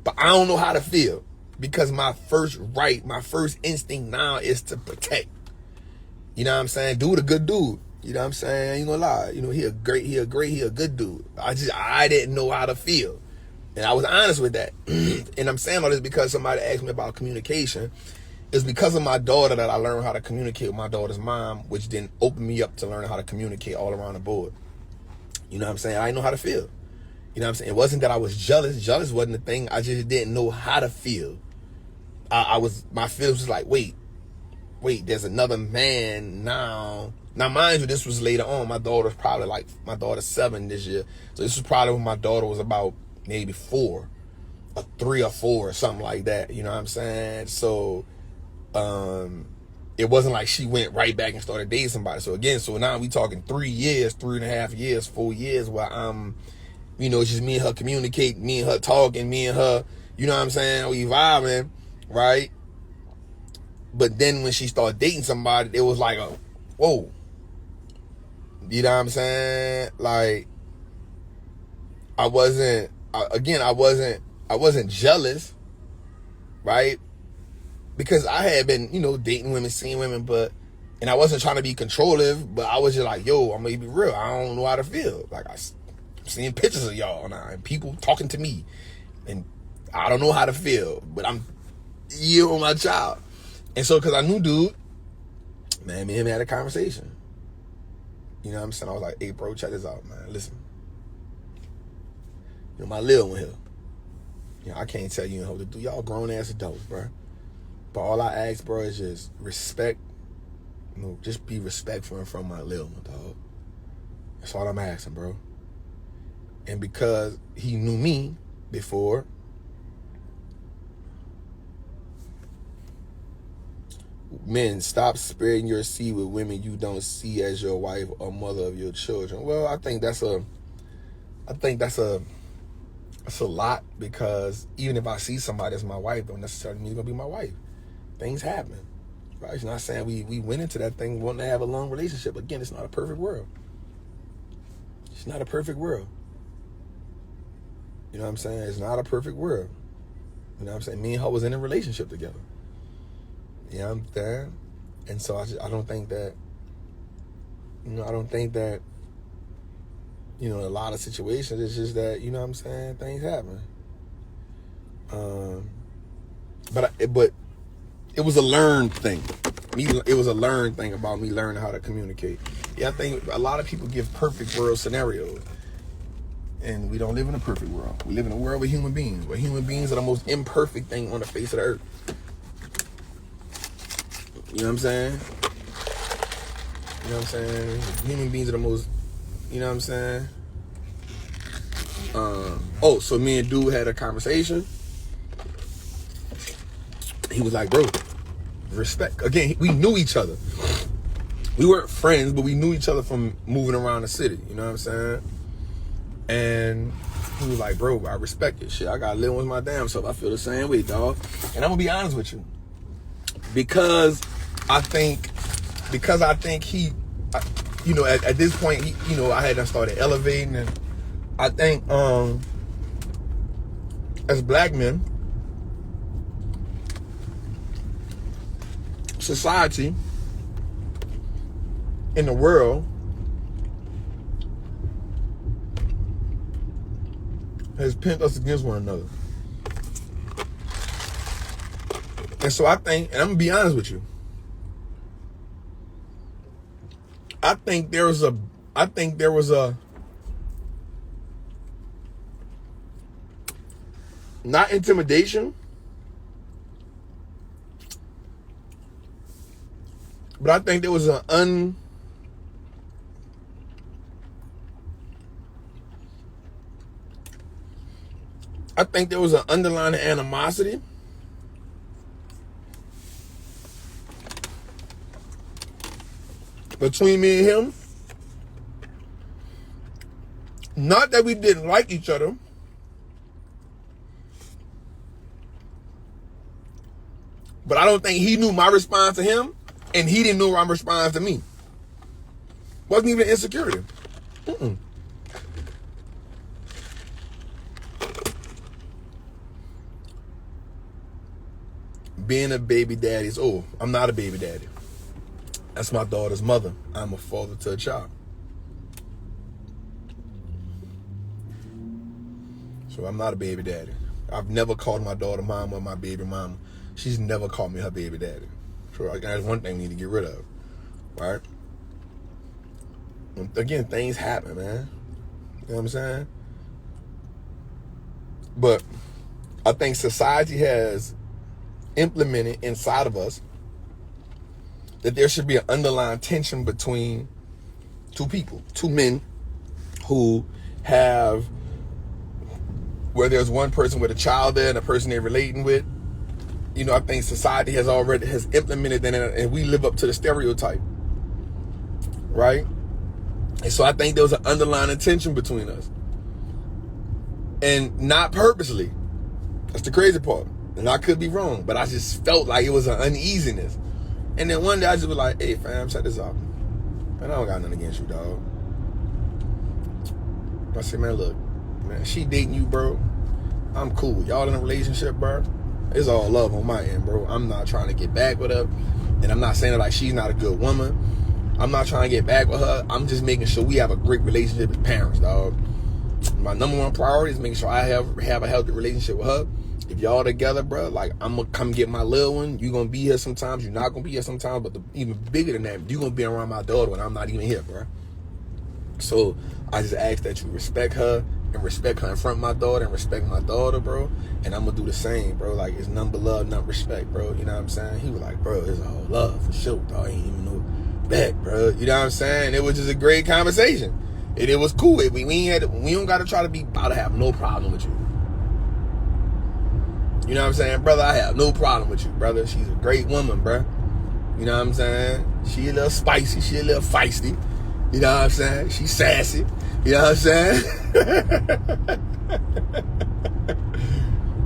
but I don't know how to feel. Because my first instinct now is to protect. You know what I'm saying? Dude, a good dude. You know what I'm saying? I ain't gonna lie. You know, he a good dude. I didn't know how to feel. And I was honest with that. And I'm saying all this because somebody asked me about communication. It's because of my daughter that I learned how to communicate with my daughter's mom, which then opened me up to learning how to communicate all around the board. You know what I'm saying? I didn't know how to feel. You know what I'm saying? It wasn't that I was jealous. Jealous wasn't the thing. I just didn't know how to feel. My feelings was like, wait, there's another man now. Now, mind you, this was later on. My daughter's 7 this year. So this was probably when my daughter was about maybe 4 or 3 or 4 or something like that. You know what I'm saying? So, it wasn't like she went right back and started dating somebody. So again, now we talking 3 years, 3.5 years, 4 years where it's just me and her communicating, me and her talking, me and her, you know what I'm saying? We vibing. Right? But then when she started dating somebody, it was like, whoa. You know what I'm saying? Like, I wasn't jealous, right? Because I had been, dating women, seeing women, and I wasn't trying to be controlling, but I was just like, yo, I'm gonna be real. I don't know how to feel. Like, I'm seeing pictures of y'all now and people talking to me, and I don't know how to feel, but I'm on my child. And so, because I knew dude, man, me and him had a conversation. You know what I'm saying? I was like, hey, bro, check this out, man. Listen. My little one here. I can't tell you what to do. Y'all grown-ass adults, bro. But all I ask, bro, is just respect. Just be respectful in front of my little one, dog. That's all I'm asking, bro. And because he knew me before, men, stop spreading your seed with women you don't see as your wife or mother of your children. Well, I think that's a lot, because even if I see somebody as my wife, don't necessarily mean it's gonna be my wife. Things happen, right? It's not saying we went into that thing wanting to have a long relationship. Again, it's not a perfect world. It's not a perfect world. You know what I'm saying? It's not a perfect world. You know what I'm saying? Me and her was in a relationship together. You know what I'm saying? And so I don't think that, a lot of situations, it's just that, you know what I'm saying, things happen. But it was a learned thing. It was a learned thing about me learning how to communicate. Yeah, I think a lot of people give perfect world scenarios. And we don't live in a perfect world. We live in a world with human beings, where human beings are the most imperfect thing on the face of the earth. You know what I'm saying? You know what I'm saying? Human beings are the most, you know what I'm saying? So me and dude had a conversation. He was like, bro, respect. Again, we knew each other. We weren't friends, but we knew each other from moving around the city. You know what I'm saying? And he was like, bro, I respect it. Shit, I got to live with my damn self. I feel the same way, dog. And I'm going to be honest with you. Because I think he, at this point, I had started elevating, and I think as black men, society in the world has pinned us against one another. And so I think, and I'm gonna be honest with you, I think there was a not intimidation, but I think there was an underlying animosity between me and him. Not that we didn't like each other, but I don't think he knew my response to him, and he didn't know my response to me. Wasn't even insecurity. Being a baby daddy is, I'm not a baby daddy. That's my daughter's mother. I'm a father to a child. So I'm not a baby daddy. I've never called my daughter mom or my baby mama. She's never called me her baby daddy. So that's one thing we need to get rid of, right? Again, things happen, man. You know what I'm saying? But I think society has implemented inside of us that there should be an underlying tension between two people, two men who have, where there's one person with a child there and a person they're relating with. You know, I think society has implemented that, and we live up to the stereotype, right? And so I think there was an underlying tension between us, and not purposely. That's the crazy part. And I could be wrong, but I just felt like it was an uneasiness. And then one day I just was like, hey fam, check this out. Man, I don't got nothing against you, dog. I said, man, look, man, she dating you, bro. I'm cool. Y'all in a relationship, bro. It's all love on my end, bro. I'm not trying to get back with her. And I'm not saying that like she's not a good woman. I'm not trying to get back with her. I'm just making sure we have a great relationship as parents, dog. My number one priority is making sure I have a healthy relationship with her. If y'all together, bro, like, I'm going to come get my little one. You're going to be here sometimes. You're not going to be here sometimes. But even bigger than that, you're going to be around my daughter when I'm not even here, bro. So I just ask that you respect her and respect her in front of my daughter and respect my daughter, bro. And I'm going to do the same, bro. Like, it's none but love, not respect, bro. You know what I'm saying? He was like, bro, it's all love for sure, dog. I ain't even know that, bro. You know what I'm saying? It was just a great conversation. And it was cool. We don't got to try to be about to have no problem with you. You know what I'm saying? Brother, I have no problem with you, brother. She's a great woman, bro. You know what I'm saying? She a little spicy. She a little feisty. You know what I'm saying? She sassy. You know what I'm saying?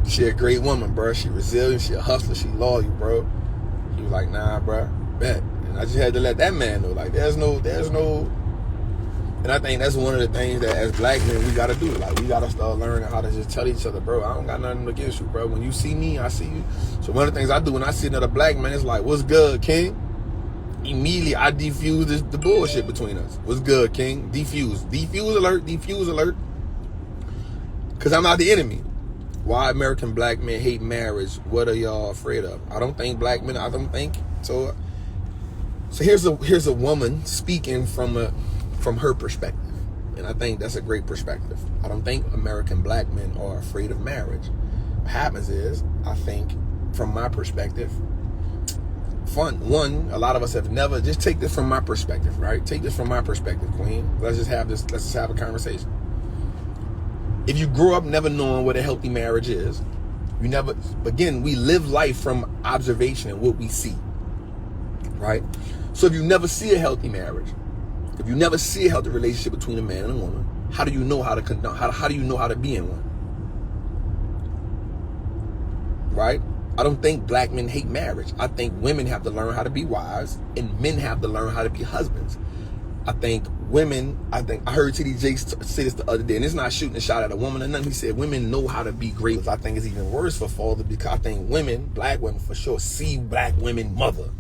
She a great woman, bro. She resilient. She a hustler. She loyal, bro. He was like, nah, bro. Bet. And I just had to let that man know. Like, there's no... And I think that's one of the things that as black men we gotta do. Like, we gotta start learning how to just tell each other, bro, I don't got nothing against you, bro. When you see me, I see you. So one of the things I do when I see another black man is like, what's good, King? Immediately I defuse the bullshit between us. What's good, King? Defuse. Defuse alert. Defuse alert. Because I'm not the enemy. Why American black men hate marriage? What are y'all afraid of? I don't think black men, so here's a woman speaking from her perspective. And I think that's a great perspective. I don't think American black men are afraid of marriage. What happens is, I think, from my perspective, a lot of us have never, just take this from my perspective, right? Take this from my perspective, Queen. Let's just have a conversation. If you grow up never knowing what a healthy marriage is, we live life from observation and what we see, right? So if you never see a healthy marriage, if you never see a healthy relationship between a man and a woman, how do you know how to conduct? How do you know how to be in one? Right? I don't think black men hate marriage. I think women have to learn how to be wives, and men have to learn how to be husbands. I think I heard T.D. Jakes say this the other day, and it's not shooting a shot at a woman or nothing. He said women know how to be great. I think it's even worse for father, because I think black women for sure, see black women mother.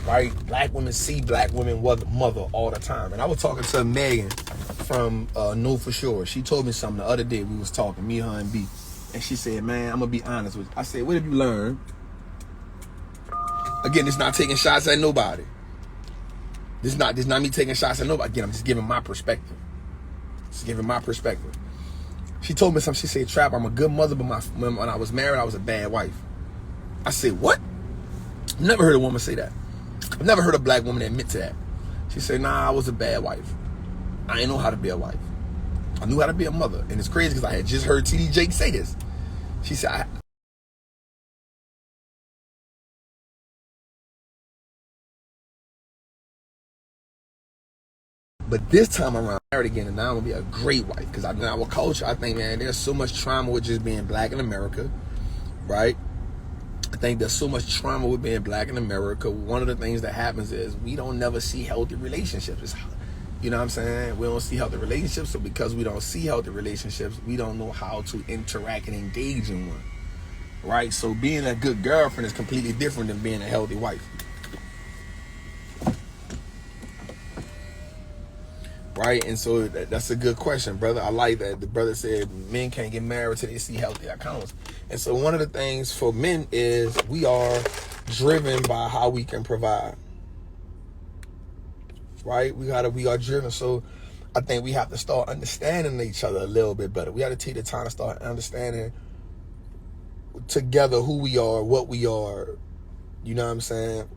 right? Black women see black women mother all the time. And I was talking to Megan from Know For Sure. She told me something the other day. We was talking, me, her, and B. And she said, man, I'm going to be honest with you. I said, what have you learned? Again, it's not taking shots at nobody. This not me taking shots at nobody. Again, I'm just giving my perspective. Just giving my perspective. She told me something. She said, Trap, I'm a good mother, but when I was married, I was a bad wife. I said, what? I've never heard a woman say that. I've never heard a black woman admit to that. She said, nah, I was a bad wife. I ain't know how to be a wife. I knew how to be a mother. And it's crazy because I had just heard T.D. Jakes say this. She said, but this time around, I'm married again, and now I'm going to be a great wife. Because in our culture, I think, man, there's so much trauma with just being black in America, right? I think there's so much trauma with being black in America. One of the things that happens is we don't never see healthy relationships. You know what I'm saying? We don't see healthy relationships. So because we don't see healthy relationships, we don't know how to interact and engage in one, right? So being a good girlfriend is completely different than being a healthy wife. Right, and so that's a good question, brother. I like that. The brother said men can't get married till they see healthy accounts. And so one of the things for men is we are driven by how we can provide. Right? We are driven. So I think we have to start understanding each other a little bit better. We have to take the time to start understanding together who we are, what we are. You know what I'm saying?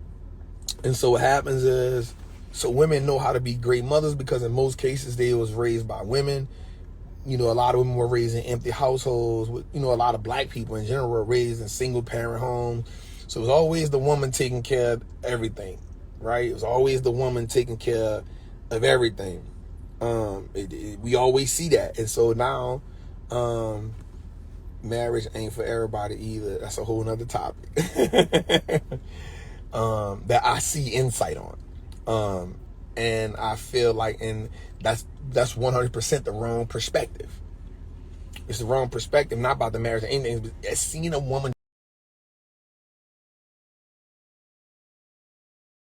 And so what happens is, so women know how to be great mothers because in most cases they was raised by women. You know, a lot of women were raised in empty households. You know, a lot of black people in general were raised in single parent homes. So it was always the woman taking care of everything, right? It was always the woman taking care of everything. We always see that. And so now, marriage ain't for everybody either. That's a whole nother topic that I see insight on. And I feel like, and that's 100% the wrong perspective. It's the wrong perspective, not about the marriage or anything, but seeing a woman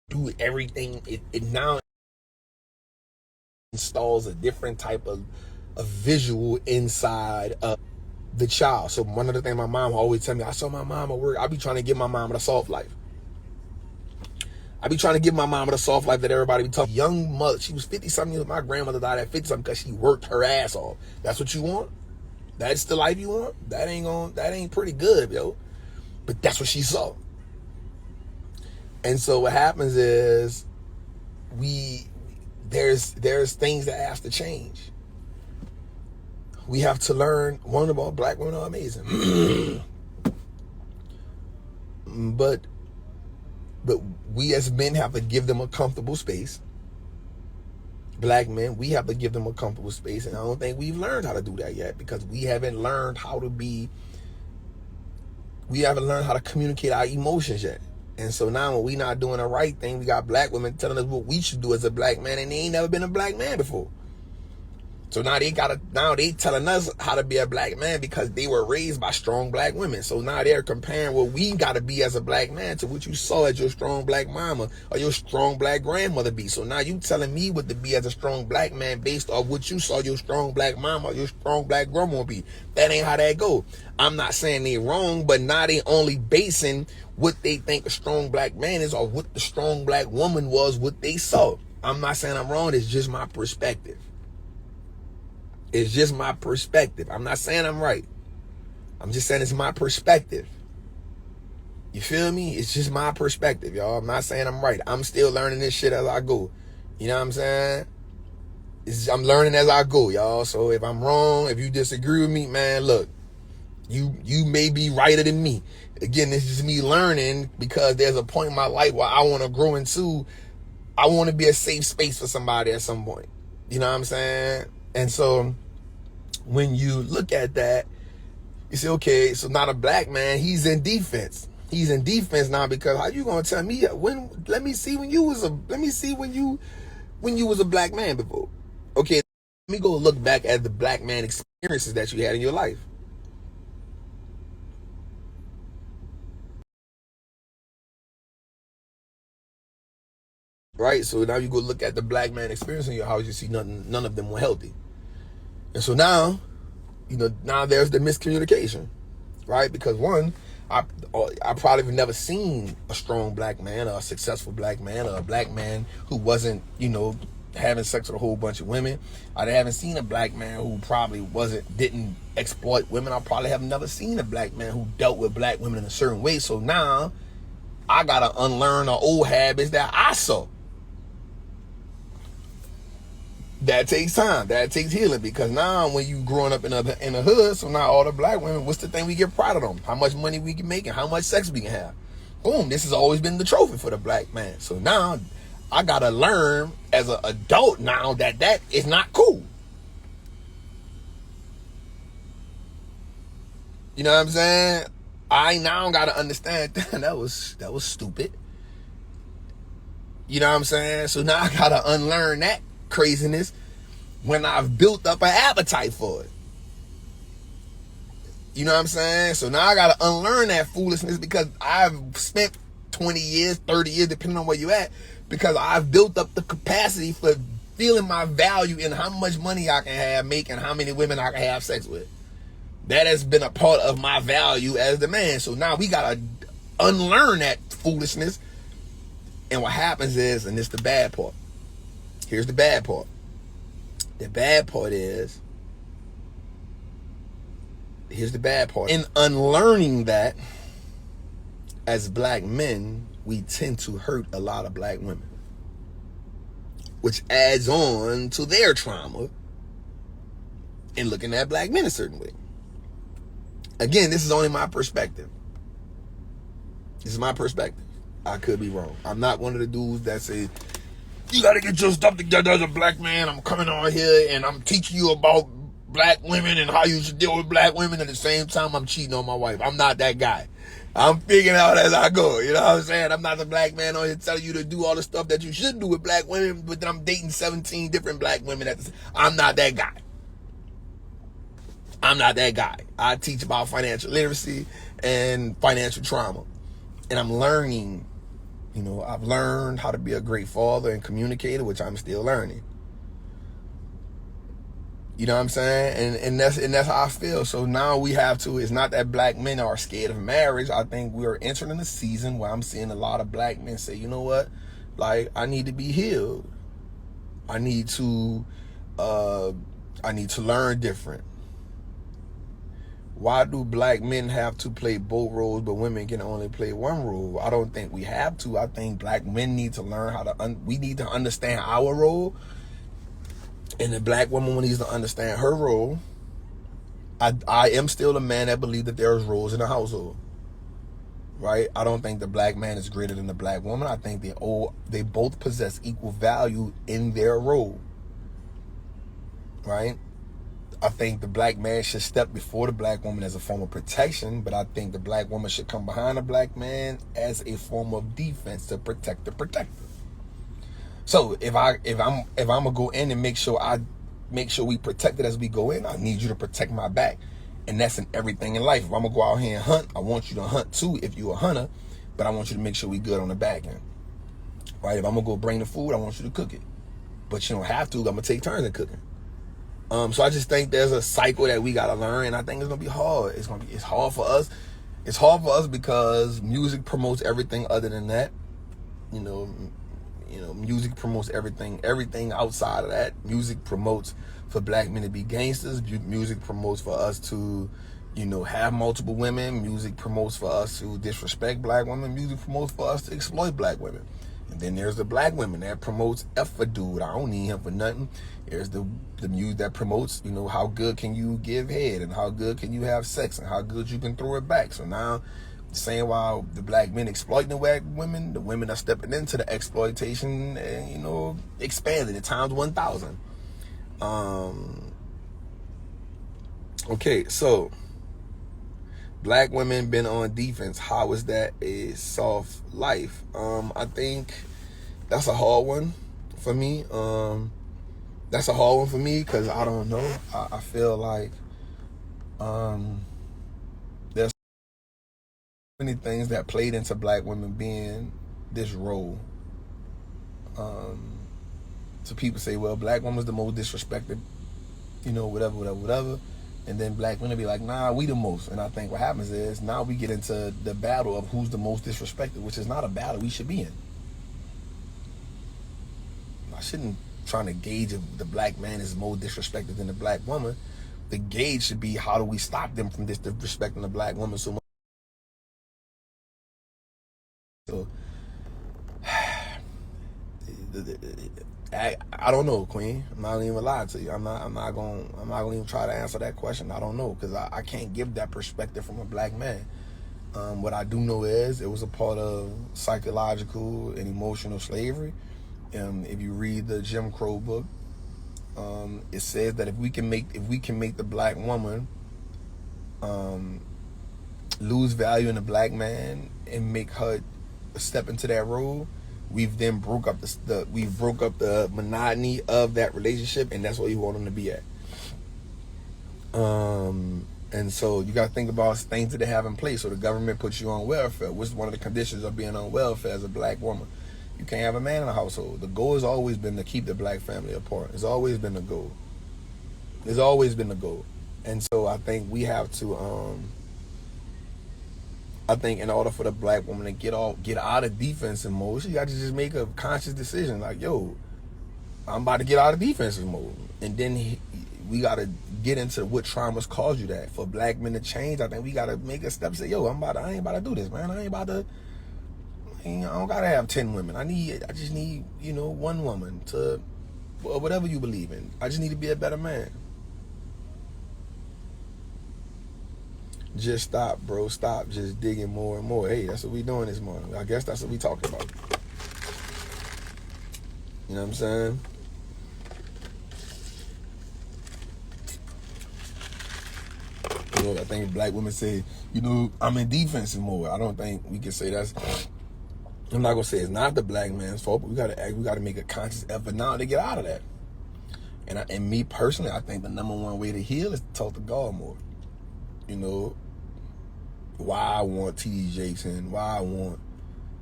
do everything, it now installs a different type of visual inside of the child. So one of the things my mom always tell me, I saw my mom at work, I be trying to give my mom a soft life. I be trying to give my mama the soft life that everybody be talking. Young mother, she was 50-something years. My grandmother died at 50-something because she worked her ass off. That's what you want? That's the life you want? That ain't pretty good, yo. But that's what she saw. And so what happens is there's things that have to change. We have to learn, one, about black women are amazing. But we as men have to give them a comfortable space. Black men, we have to give them a comfortable space. And I don't think we've learned how to do that yet because we haven't learned how to communicate our emotions yet. And so now when we not doing the right thing, we got black women telling us what we should do as a black man, and they ain't never been a black man before. So now they telling us how to be a black man because they were raised by strong black women. So now they're comparing what we got to be as a black man to what you saw as your strong black mama or your strong black grandmother be. So now you telling me what to be as a strong black man based off what you saw your strong black mama or your strong black grandma be. That ain't how that go. I'm not saying they wrong, but now they only basing what they think a strong black man is or what the strong black woman was, what they saw. I'm not saying I'm wrong. It's just my perspective. It's just my perspective. I'm not saying I'm right. I'm just saying it's my perspective. You feel me? It's just my perspective, y'all. I'm not saying I'm right. I'm still learning this shit as I go. You know what I'm saying? I'm learning as I go, y'all. So if I'm wrong, if you disagree with me, man, look, you may be righter than me. Again, this is me learning because there's a point in my life where I want to grow into. I want to be a safe space for somebody at some point. You know what I'm saying? And so when you look at that, you say, okay, so not a black man, he's in defense. He's in defense now because how you gonna tell me let me see when you was a black man before. Okay, let me go look back at the black man experiences that you had in your life. right? So now you go look at the black man experience in your house, you see none of them were healthy. And so now, now there's the miscommunication, right? Because one, I probably have never seen a strong black man or a successful black man or a black man who wasn't, having sex with a whole bunch of women. I haven't seen a black man who probably didn't exploit women. I probably have never seen a black man who dealt with black women in a certain way. So now I gotta unlearn the old habits that I saw. That takes time. That takes healing, because now when you growing up in a hood, so now all the black women, what's the thing we get proud of them? How much money we can make and how much sex we can have. Boom, this has always been the trophy for the black man. So now I gotta learn as an adult now that is not cool. You know what I'm saying? I now gotta understand that was stupid. You know what I'm saying? So now I gotta unlearn that craziness when I've built up an appetite for it. You know what I'm saying? So now I gotta unlearn that foolishness, because I've spent 20 years, 30 years, depending on where you at, because I've built up the capacity for feeling my value in how much money I can make and how many women I can have sex with. That has been a part of my value as the man. So now we gotta unlearn that foolishness. And what happens is, and this is the bad part. Here's the bad part. The bad part is, here's the bad part. In unlearning that, as black men, we tend to hurt a lot of black women, which adds on to their trauma in looking at black men a certain way. Again, this is only my perspective. This is my perspective. I could be wrong. I'm not one of the dudes that say, you gotta get your stuff together as a black man. I'm coming on here and I'm teaching you about black women and how you should deal with black women. At the same time, I'm cheating on my wife. I'm not that guy. I'm figuring out as I go. You know what I'm saying? I'm not the black man on here telling you to do all the stuff that you should do with black women, but then I'm dating 17 different black women. I'm not that guy. I'm not that guy. I teach about financial literacy and financial trauma. And I'm learning. I've learned how to be a great father and communicator, which I'm still learning. You know what I'm saying? And that's how I feel. So now we have to, it's not that black men are scared of marriage. I think we're entering a season where I'm seeing a lot of black men say, you know what? Like, I need to be healed. I need to learn different. Why do black men have to play both roles, but women can only play one role? I don't think we have to. I think black men need to learn how to, we need to understand our role. And the black woman needs to understand her role. I am still a man that believes that there's roles in the household. Right? I don't think the black man is greater than the black woman. I think they both possess equal value in their role. Right? I think the black man should step before the black woman as a form of protection, but I think the black woman should come behind the black man as a form of defense to protect the protector. So if I'm gonna go in and make sure we protect it as we go in, I need you to protect my back. And that's in everything in life. If I'm gonna go out here and hunt, I want you to hunt too if you're a hunter, but I want you to make sure we good on the back end. Right? If I'm gonna go bring the food, I want you to cook it. But you don't have to, I'm gonna take turns in cooking. So I just think there's a cycle that we gotta learn, and I think it's gonna be hard. It's hard for us. It's hard for us because music promotes everything other than that. Music promotes everything outside of that. Music promotes for black men to be gangsters. Music promotes for us to, have multiple women. Music promotes for us to disrespect black women. Music promotes for us to exploit black women. And then there's the black women that promotes F for dude. I don't need him for nothing. There's the music that promotes, how good can you give head and how good can you have sex and how good you can throw it back. So now, saying while the black men exploiting the black women, the women are stepping into the exploitation and, expanding it times 1,000. Okay, so black women been on defense. How is that a soft life? I think that's a hard one for me. That's a hard one for me because I don't know. I feel like there's many things that played into black women being this role. So people say, well, black woman's the most disrespected, whatever. And then black women be like, nah, we the most. And I think what happens is now we get into the battle of who's the most disrespected, which is not a battle we should be in. I shouldn't trying to gauge if the black man is more disrespected than the black woman. The gauge should be, how do we stop them from disrespecting the black woman so much? So I don't know, Queen. I'm not even lie to you. I'm not gonna even try to answer that question. I don't know, because I can't give that perspective from a black man. What I do know is it was a part of psychological and emotional slavery. If you read the Jim Crow book, it says that if we can make the black woman lose value in the black man and make her step into that role, we've then broke up the monotony of that relationship, and that's what you want them to be at. And so you got to think about things that they have in place. So the government puts you on welfare. What's one of the conditions of being on welfare as a black woman? You can't have a man in the household. The goal has always been to keep the black family apart. It's always been the goal. It's always been the goal. And so I think we have to, I think in order for the black woman to get out of defensive mode, she got to just make a conscious decision. Like, yo, I'm about to get out of defensive mode. And then we got to get into what traumas caused you that. For black men to change, I think we got to make a step and say, yo, I ain't about to do this, man. I don't gotta have 10 women. I just need, one woman to, whatever you believe in. I just need to be a better man. Just stop, bro. Stop just digging more and more. Hey, that's what we doing this morning. I guess that's what we talking about. You know what I'm saying? I think black women say, I'm in defensive mode. I don't think we can say that's. I'm not gonna say it's not the black man's fault, but we gotta make a conscious effort now to get out of that. And me personally, I think the number one way to heal is to talk to God more. Why I want T.D. Jakes and why I want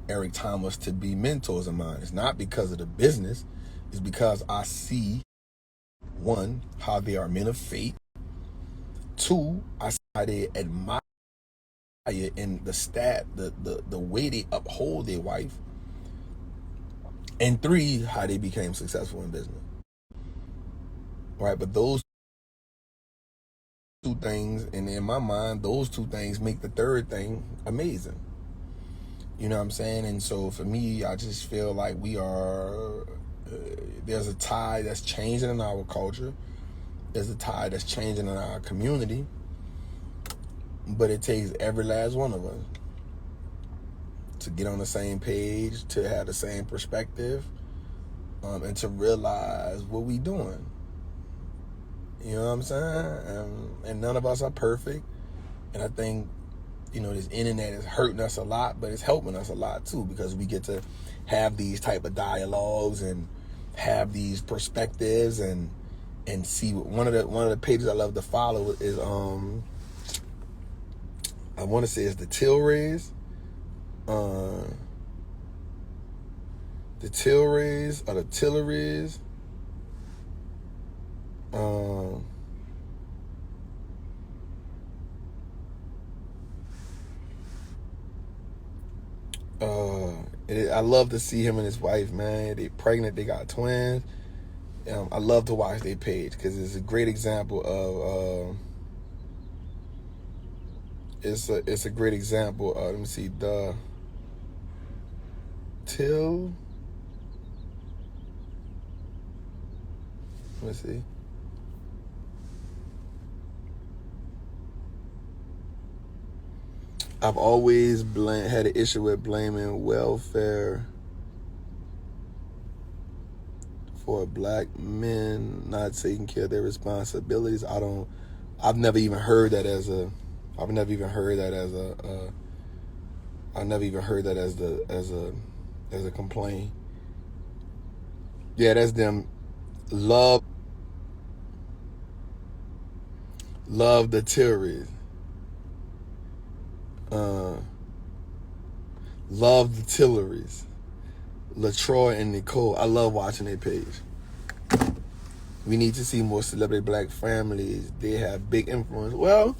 Eric Thomas to be mentors of mine. It's not because of the business. It's because I see, one, how they are men of faith. Two, I see how they admire in the way they uphold their wife. And three, how they became successful in business. Right, but those two things, and in my mind, those two things make the third thing amazing. You know what I'm saying? And so for me, I just feel like there's a tide that's changing in our culture. There's a tide that's changing in our community. But it takes every last one of us to get on the same page, to have the same perspective, and to realize what we doing. You know what I'm saying? And none of us are perfect. And I think, this internet is hurting us a lot, but it's helping us a lot too, because we get to have these type of dialogues and have these perspectives and see one of the pages I love to follow is I want to say it's the Tilrays. The Tilrays or the Tilleries. I love to see him and his wife, man. They pregnant, they got twins. I love to watch their page because it's a great example of it's a great example of, let me see, the Till, let me see. I've always had an issue with blaming welfare for black men not taking care of their responsibilities. I've never even heard that as a complaint. Yeah, that's them. Love the Tilleries. Love the Tilleries. LaTroy and Nicole, I love watching their page. We need to see more celebrity black families. They have big influence. Well,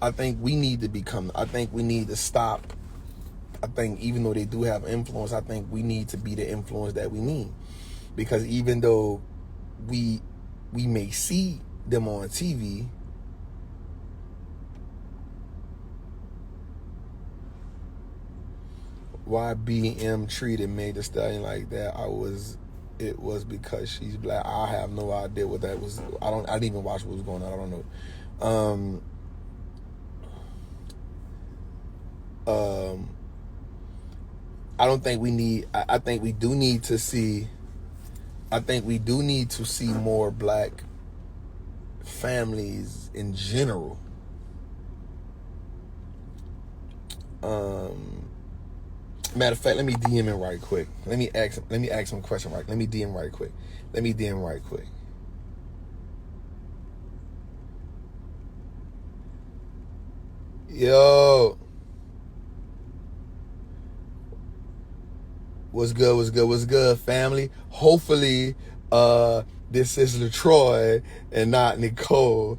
I think we need to stop. I think even though they do have influence, I think we need to be the influence that we need. Because even though we may see them on TV, why BM treated Meg Thee Stallion like that? It was because she's black. I have no idea what that was. I didn't even watch what was going on. I don't know. I don't think we need. I think we do need to see. I think we do need to see more black families in general. Matter of fact, let me DM him right quick. Let me ask him a question right. Let me DM right quick. Yo. What's good, family? Hopefully, this is LaTroy and not Nicole.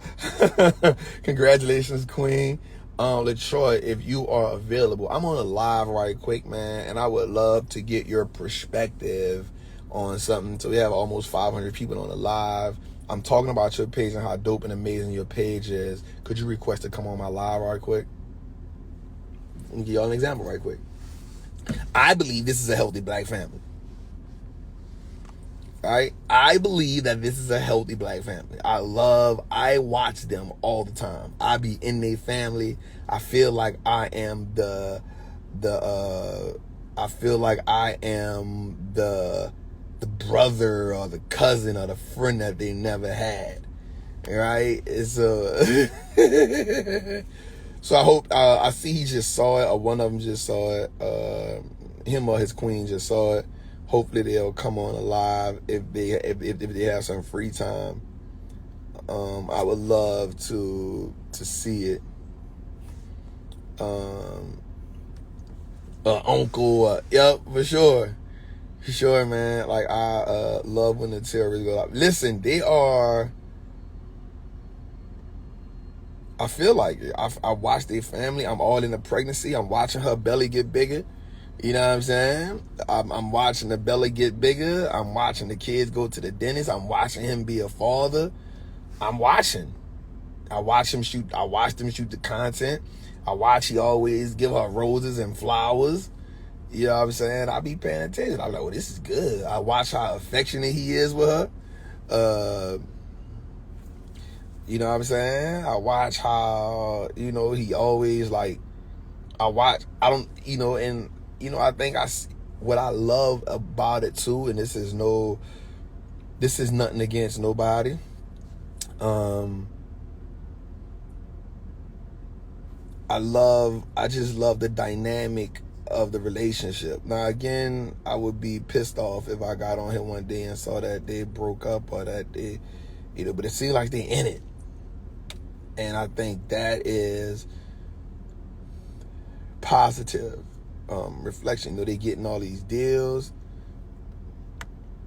Congratulations, Queen. LaTroy, if you are available, I'm on a live right quick, man, and I would love to get your perspective on something. So we have almost 500 people on the live. I'm talking about your page and how dope and amazing your page is. Could you request to come on my live right quick? Let me give y'all an example right quick. I believe this is a healthy black family. Right? I believe that this is a healthy black family. I watch them all the time. I be in their family. I feel like I am the brother or the cousin or the friend that they never had. Right? It's so I hope, I see he just saw it, or one of them just saw it. Him or his queen just saw it. Hopefully they'll come on live if they have some free time. I would love to see it. Uncle, yep, for sure, man. Like I love when the terrorists go out. Listen, they are. I feel like it. I watch their family. I'm all in the pregnancy. I'm watching her belly get bigger. You know what I'm saying? I'm watching the belly get bigger. I'm watching the kids go to the dentist. I'm watching him be a father. I'm watching. I watch them shoot the content. I watch he always give her roses and flowers. You know what I'm saying? I be paying attention. I'm like, well, this is good. I watch how affectionate he is with her. You know what I'm saying? I watch how, he always like, I think what I love about it too, and this is nothing against nobody. I just love the dynamic of the relationship. Now again, I would be pissed off if I got on here one day and saw that they broke up or that they, but it seems like they in it. And I think that is positive reflection. They getting all these deals.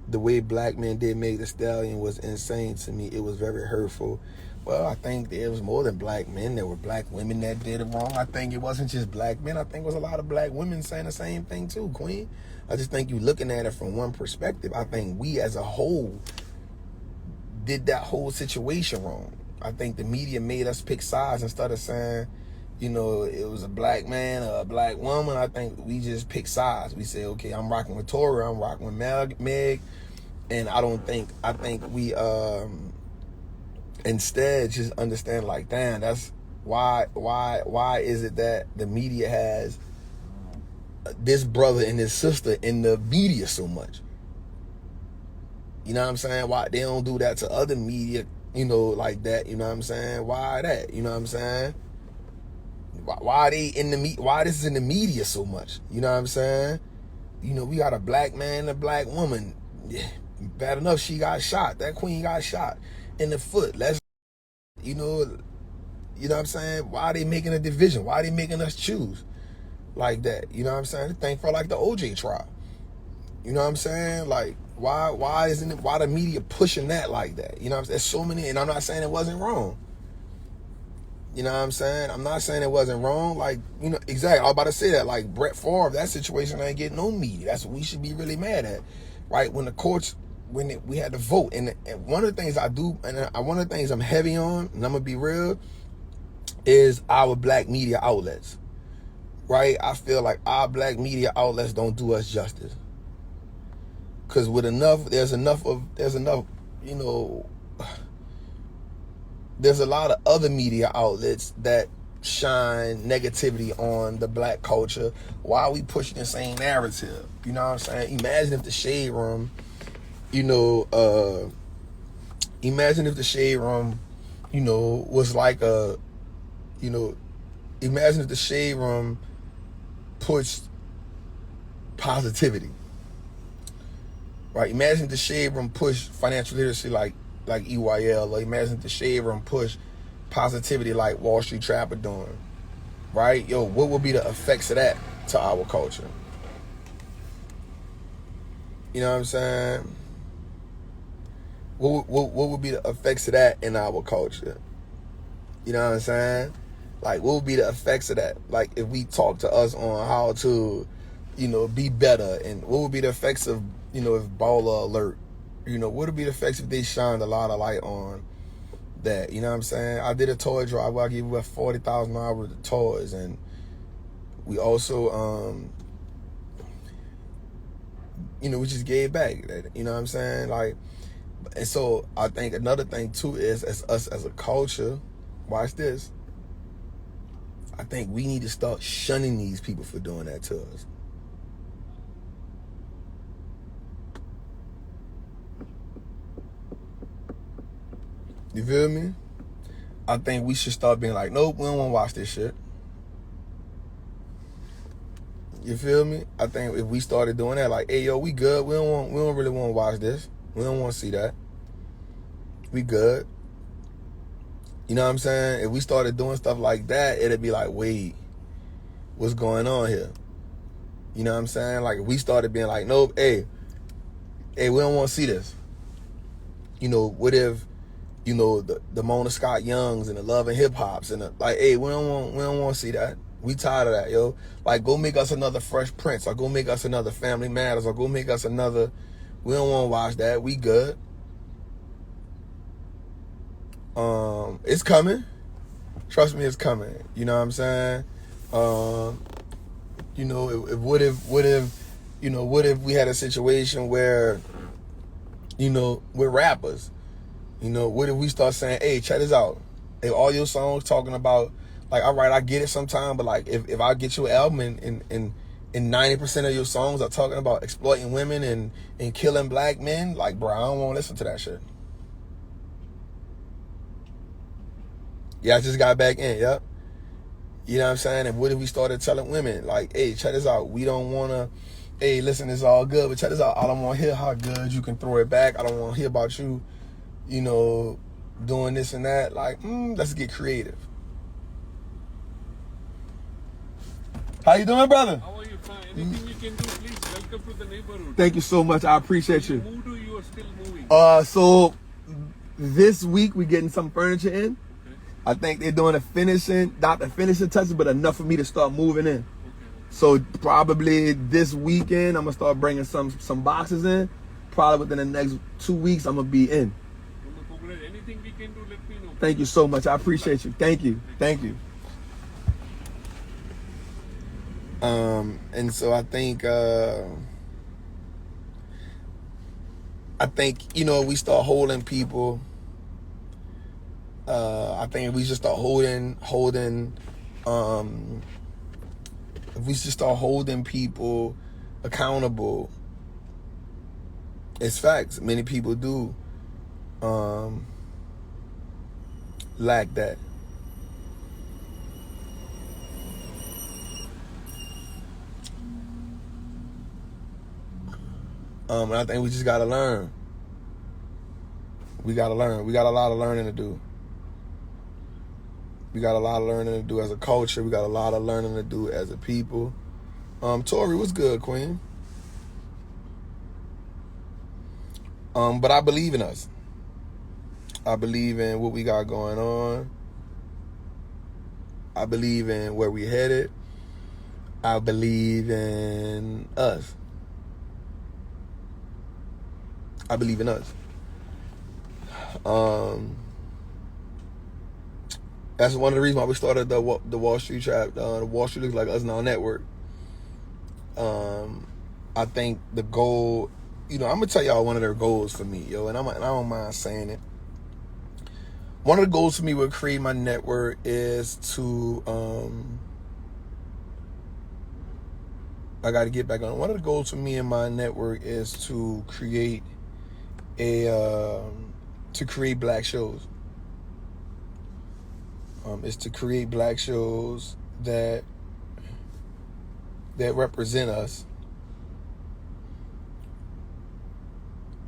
The way black men did Meg Thee Stallion was insane to me. It was very hurtful. Well, I think there was more than black men. There were black women that did it wrong. I think it wasn't just black men. I think it was a lot of black women saying the same thing too, Queen. I just think you looking at it from one perspective. I think we as a whole did that whole situation wrong. I think the media made us pick sides instead of saying, it was a black man or a black woman. I think we just pick sides. We say, okay, I'm rocking with Tori, I'm rocking with Meg. And I think we instead just understand like, damn, that's why is it that the media has this brother and this sister in the media so much? You know what I'm saying? Why they don't do that to other media, like that, you know what I'm saying? Why that? You know what I'm saying? Why are they in the why this is in the media so much? You know what I'm saying? We got a black man and a black woman. Yeah, bad enough she got shot. That queen got shot in the foot. Let's you know what I'm saying? Why are they making a division? Why are they making us choose? like that. You know what I'm saying? The thing for like the OJ trial. You know what I'm saying? Like, why isn't it, why the media pushing that like that? You know what I'm saying? There's so many, and I'm not saying it wasn't wrong. You know what I'm saying? I'm not saying it wasn't wrong. Like, you know, exactly. I was about to say that. Like, Brett Favre, that situation ain't getting no media. That's what we should be really mad at. Right? When the courts, we had to vote. And one of the things I do, and one of the things I'm heavy on, and I'm going to be real, is our black media outlets. Right? I feel like our black media outlets don't do us justice. Because with there's enough, you know, there's a lot of other media outlets that shine negativity on the black culture. Why are we pushing the same narrative? You know what I'm saying? Imagine if the Shade Room, you know, was like a, you know, imagine if the Shade Room pushed positivity. Right? Imagine if the Shade Room pushed financial literacy like EYL, or imagine if the Shade Room push positivity like Wallstreet Trapper doing, right? Yo, what would be the effects of that to our culture? You know what I'm saying? What would be the effects of that in our culture? You know what I'm saying? Like, what would be the effects of that? Like, if we talk to us on how to, you know, be better, and what would be the effects of, you know, if Baller Alert, you know, what would be the effects if they shined a lot of light on that? You know what I'm saying? I did a toy drive where I gave away $40,000 worth of toys, and we also, you know, we just gave back. You know what I'm saying? Like, and so I think another thing too is, as us as a culture, watch this, I think we need to start shunning these people for doing that to us. You feel me? I think we should start being like, nope, we don't want to watch this shit. You feel me? I think if we started doing that, like, hey, yo, we good. We don't really want to watch this. We don't want to see that. We good. You know what I'm saying? If we started doing stuff like that, it'd be like, wait, what's going on here? You know what I'm saying? Like, if we started being like, nope, hey, we don't want to see this. You know, what if, you know, the Mona Scott Youngs and the Love and Hip Hops and like, hey, we don't want to see that. We tired of that, yo. Like, go make us another Fresh Prince, or go make us another Family Matters, or go make us another. We don't want to watch that. We good. It's coming. Trust me, it's coming. You know what I'm saying? You know, what if we had a situation where, you know, we're rappers. You know, what if we start saying, hey, check this out. If all your songs talking about, like, all right, I get it sometime, but like, if I get your album and 90% of your songs are talking about exploiting women and killing black men, like, bro, I don't want to listen to that shit. Yeah, I just got back in, yep. You know what I'm saying? And what if we started telling women, like, hey, check this out. We don't want to, hey, listen, it's all good, but check this out. I don't want to hear how good you can throw it back. I don't want to hear about you, you know, doing this and that. Like, let's get creative. How you doing, brother? How are you? Fine. Anything you can do, please. Welcome to the neighborhood. Thank you so much. I appreciate you. Move to you are still moving. So this week we getting some furniture in. Okay. I think they're doing not the finishing touches, but enough for me to start moving in. Okay. So probably this weekend I'm gonna start bringing some boxes in. Probably within the next 2 weeks I'm gonna be in. Anything we can do, let me know. Thank you so much. I appreciate you. Thank you. Thank you. And so I think, you know, we start holding people. I think we just start holding. If we just start holding people accountable, it's facts. Many people do lack that. And I think we just gotta learn. We gotta learn. We got a lot of learning to do. We got a lot of learning to do as a culture. We got a lot of learning to do as a people. Tori, what's good, Queen? But I believe in us. I believe in what we got going on. I believe in where we headed. I believe in us. I believe in us. That's one of the reasons why we started the Wall Street Trap. The Wall Street Looks Like Us Now network. I think the goal, I'm gonna tell y'all one of their goals for me, yo, and I don't mind saying it. One of the goals for me with creating my network is to, I got to get back on. One of the goals for me and my network is to create black shows. Is to create black shows that represent us.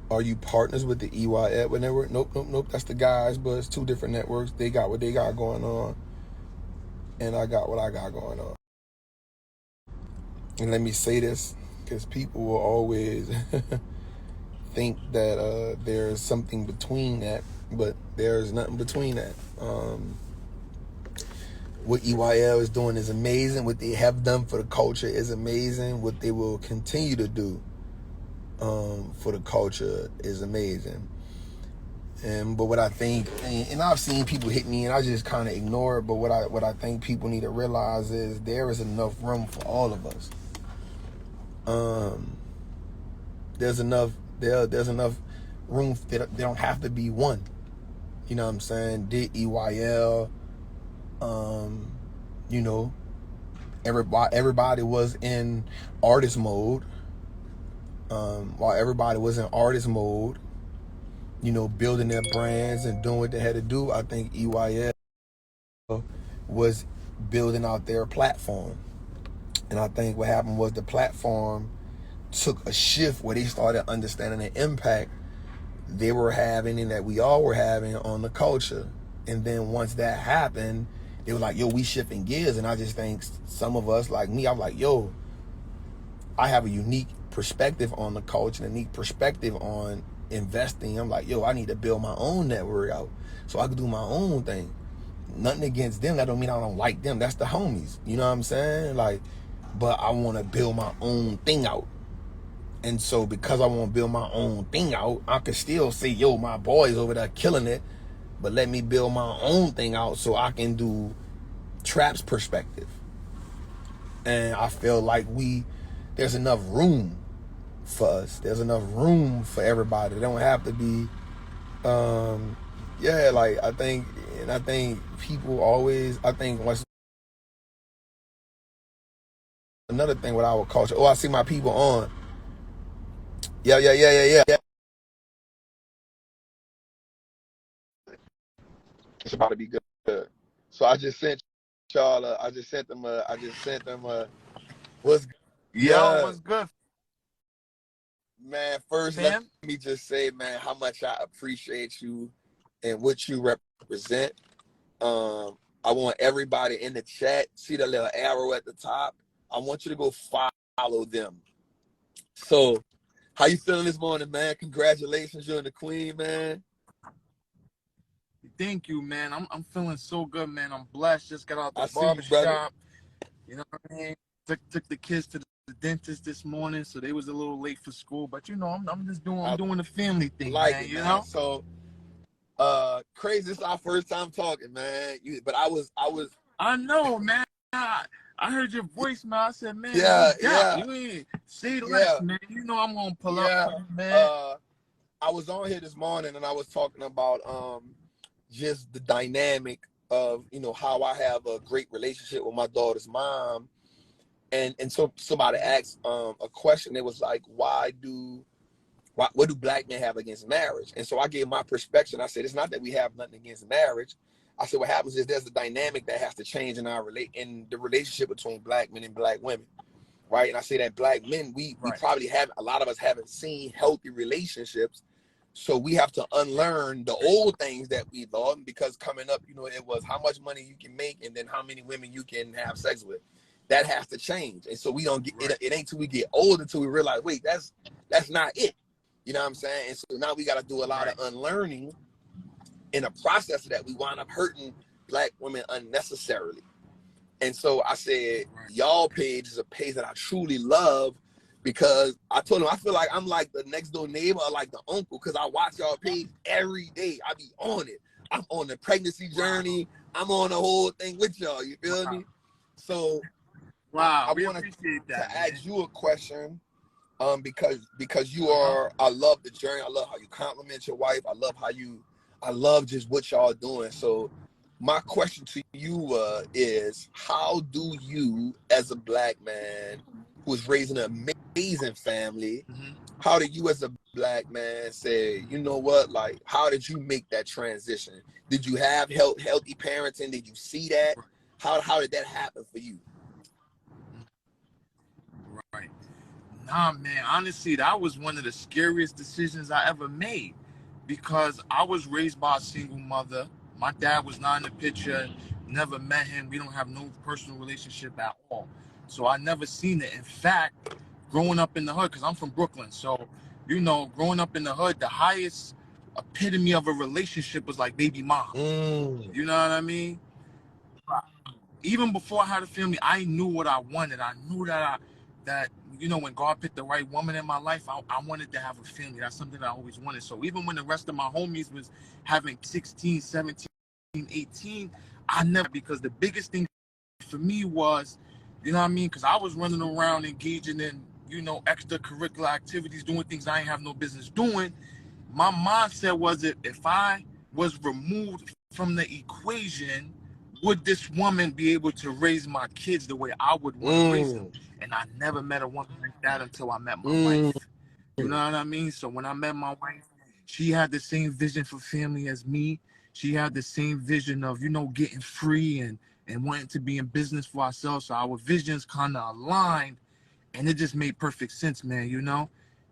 Are you partners with the A.U.X network? Nope. That's the guys, but it's two different networks. They got what they got going on, and I got what I got going on. And let me say this, because people will always think that there's something between that, but there's nothing between that. What A.U.X is doing is amazing. What they have done for the culture is amazing. What they will continue to do for the culture is amazing. But what I think, and I've seen people hit me and I just kind of ignore it, but what I think people need to realize is there is enough room for all of us. There's enough room. They don't have to be one. You know what I'm saying? Did EYL, everybody was in artist mode. While everybody was in artist mode, building their brands and doing what they had to do, I think EYL was building out their platform. And I think what happened was the platform took a shift where they started understanding the impact they were having and that we all were having on the culture. And then once that happened, they were like, yo, we shifting gears. And I just think some of us, like me, I'm like, yo, I have a unique perspective on the culture, a unique perspective on investing. I'm like, yo, I need to build my own network out so I can do my own thing. Nothing against them. That don't mean I don't like them. That's the homies. You know what I'm saying? Like, but I want to build my own thing out. And so because I want to build my own thing out, I can still say, yo, my boys over there killing it, but let me build my own thing out so I can do Trap's perspective. And I feel like there's enough room for us. There's enough room for everybody. They don't have to be, like I think people always, what's another thing with our culture. Oh, I see my people on. Yeah. It's about to be good. So I just sent y'all. I just sent them. What's Yo, what's good, man? First, fam? let me just say, man, how much I appreciate you and what you represent. I want everybody in the chat. See the little arrow at the top. I want you to go follow them. So, how you feeling this morning, man? Congratulations, you're the queen, man. Thank you, man. I'm feeling so good, man. I'm blessed. Just got out the see you, brother. barbershop. You know what I mean? Took the kids to the dentist this morning, so they was a little late for school. But I'm just doing the family thing, like man. It, you man. know? So, crazy. This is our first time talking, man. But I was. I know, man. I heard your voice, man. I said, man, Yeah. You ain't say less, man. You know I'm gonna pull up, man. I was on here this morning and I was talking about just the dynamic of how I have a great relationship with my daughter's mom, and so somebody asked a question. It was like, what do black men have against marriage? And so I gave my perspective. I said, it's not that we have nothing against marriage. I said, what happens is there's a dynamic that has to change in the relationship between black men and black women, right? And I say that black men, we probably have, a lot of us haven't seen healthy relationships, so we have to unlearn the old things that we thought. Because coming up, it was how much money you can make and then how many women you can have sex with. that has to change. And so we don't get it ain't till we get older till we realize, wait, that's not it. You know what I'm saying? And so now we got to do a lot of unlearning. In the process of that, we wind up hurting Black women unnecessarily. And so I said, y'all page is a page that I truly love, because I told him I feel like I'm like the next door neighbor or like the uncle, because I watch y'all page every day. I be on it. I'm on the pregnancy journey. I'm on the whole thing with y'all. You feel me? So I want to ask you a question, because you are. I love the journey. I love how you compliment your wife. I love just what y'all doing. So my question to you is, how do you, as a Black man who is raising an amazing family, how did you as a Black man say, you know what, like, how did you make that transition? Did you have healthy parenting? Did you see that? How did that happen for you? Right. Nah, man, honestly, that was one of the scariest decisions I ever made, because I was raised by a single mother. My dad was not in the picture, never met him. We don't have no personal relationship at all. So I never seen it. In fact, growing up in the hood, because I'm from Brooklyn, so, you know, growing up in the hood, the highest epitome of a relationship was like baby mom. You know what I mean? Even before I had a family, I knew what I wanted. I knew that you know, when God picked the right woman in my life, I wanted to have a family. That's something I always wanted. So even when the rest of my homies was having 16, 17, 18, I never, because the biggest thing for me was, you know what I mean? Because I was running around engaging in, you know, extracurricular activities, doing things I ain't have no business doing. My mindset was, if I was removed from the equation, would this woman be able to raise my kids the way I would want to raise them? And I never met a woman like that until I met my wife. You know what I mean? So when I met my wife, she had the same vision for family as me. She had the same vision of, you know, getting free and wanting to be in business for ourselves. So our visions kind of aligned, and it just made perfect sense, man, you know?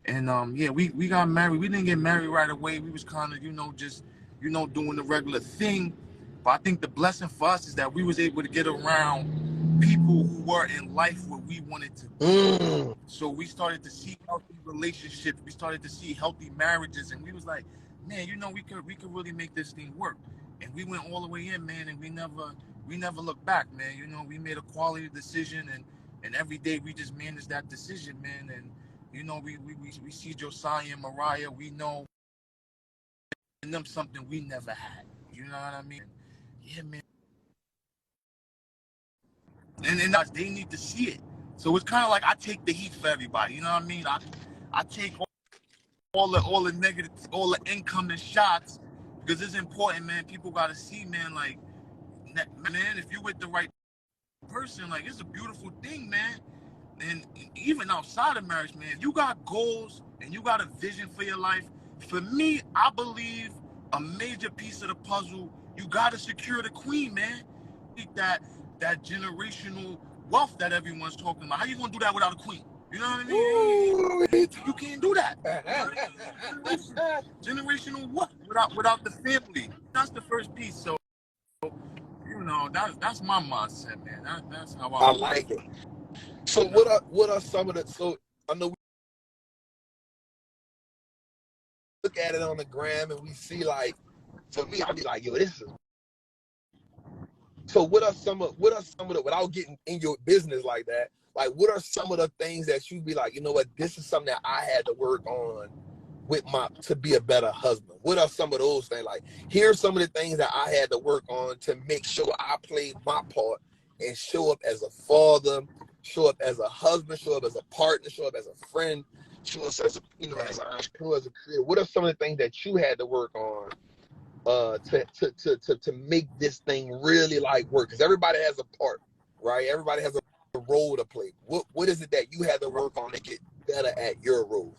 And yeah, we got married. We didn't get married right away. We was kind of, you know, just, you know, doing the regular thing. But I think the blessing for us is that we was able to get around people who were in life where we wanted to be. So we started to see healthy relationships. We started to see healthy marriages, and we was like, man, you know, we could really make this thing work. And we went all the way in, man, and we never looked back, man. You know, we made a quality decision, and every day we just managed that decision, man. And you know, we see Josiah and Mariah. We know in them something we never had. You know what I mean? Yeah, man. And they need to see it. So it's kind of like I take the heat for everybody. You know what I mean? I take all the negative, all the incoming shots, because it's important, man. People got to see, man. Like, man, if you with the right person, like, it's a beautiful thing, man. And even outside of marriage, man, if you got goals and you got a vision for your life, for me, I believe a major piece of the puzzle, you got to secure the queen, man. That generational wealth that everyone's talking about. How you gonna do that without a queen? You know what I mean? You can't do that. Generational wealth without the family. That's the first piece. So, you know, that's my mindset, man. That's how I like it. So what are some of the, so I know we look at it on the gram and we see, like, for me, I'll be like, yo, this is. So what are some of the, without getting in your business like that, like, what are some of the things that you be like, you know what, this is something that I had to work on to be a better husband? What are some of those things? Like, here's some of the things that I had to work on to make sure I played my part and show up as a father, show up as a husband, show up as a partner, show up as a friend, show up as a, you know, as an entrepreneur, as a creator. What are some of the things that you had to work on to make this thing really, like, work? Because everybody has a part, right? Everybody has a role to play. What is it that you had to work on to get better at your role?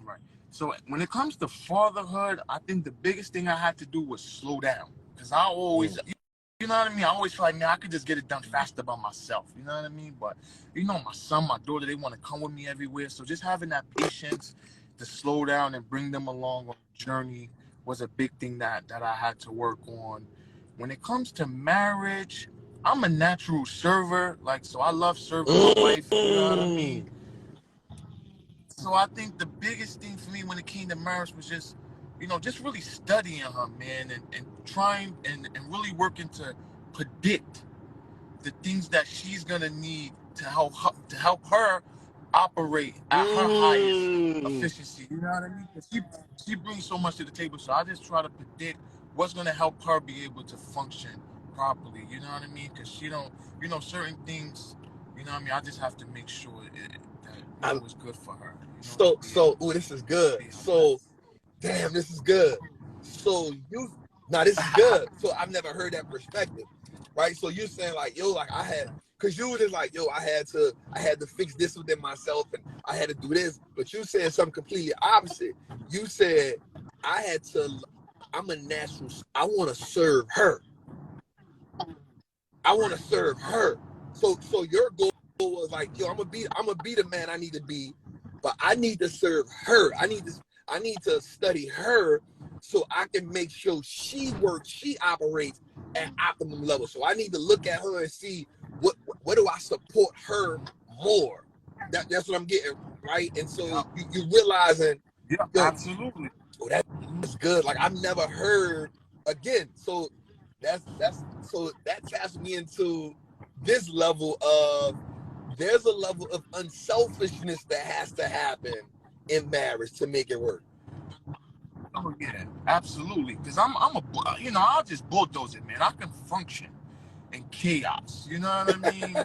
Right. So when it comes to fatherhood, I think the biggest thing I had to do was slow down. Because I always, you know what I mean? I always feel like, man, I could just get it done faster by myself. You know what I mean? But, you know, my son, my daughter, they want to come with me everywhere. So just having that patience to slow down and bring them along on the journey was a big thing that I had to work on. when it comes to marriage, I'm a natural server. Like, so I love serving my wife. You know what I mean? So I think the biggest thing for me when it came to marriage was just, just really studying her, man, and trying and really working to predict the things that she's gonna need to help her operate at her highest efficiency. You know what I mean? 'Cause she brings so much to the table. So I just try to predict what's gonna help her be able to function properly. You know what I mean? Because she don't, certain things. You know what I mean? I just have to make sure that it's good for her. This is good. So, damn, this is good. So this is good. So I've never heard that perspective, right? So you're saying like, because you were just like, I had to fix this within myself and I had to do this. But you said something completely opposite. You said I'm a natural. I want to serve her. I want to serve her. So your goal was like, I'm gonna be the man I need to be, but I need to serve her. I need to study her so I can make sure she operates at optimum level. So I need to look at her and see what do I support her more. That's what I'm getting, right? And so you realizing, absolutely. Oh, that's good. Like I've never heard again. So that taps me into this level of there's a level of unselfishness that has to happen in marriage to make it work. Oh yeah, absolutely. Because I'll just bulldoze it, man. I can function in chaos. You know what I mean?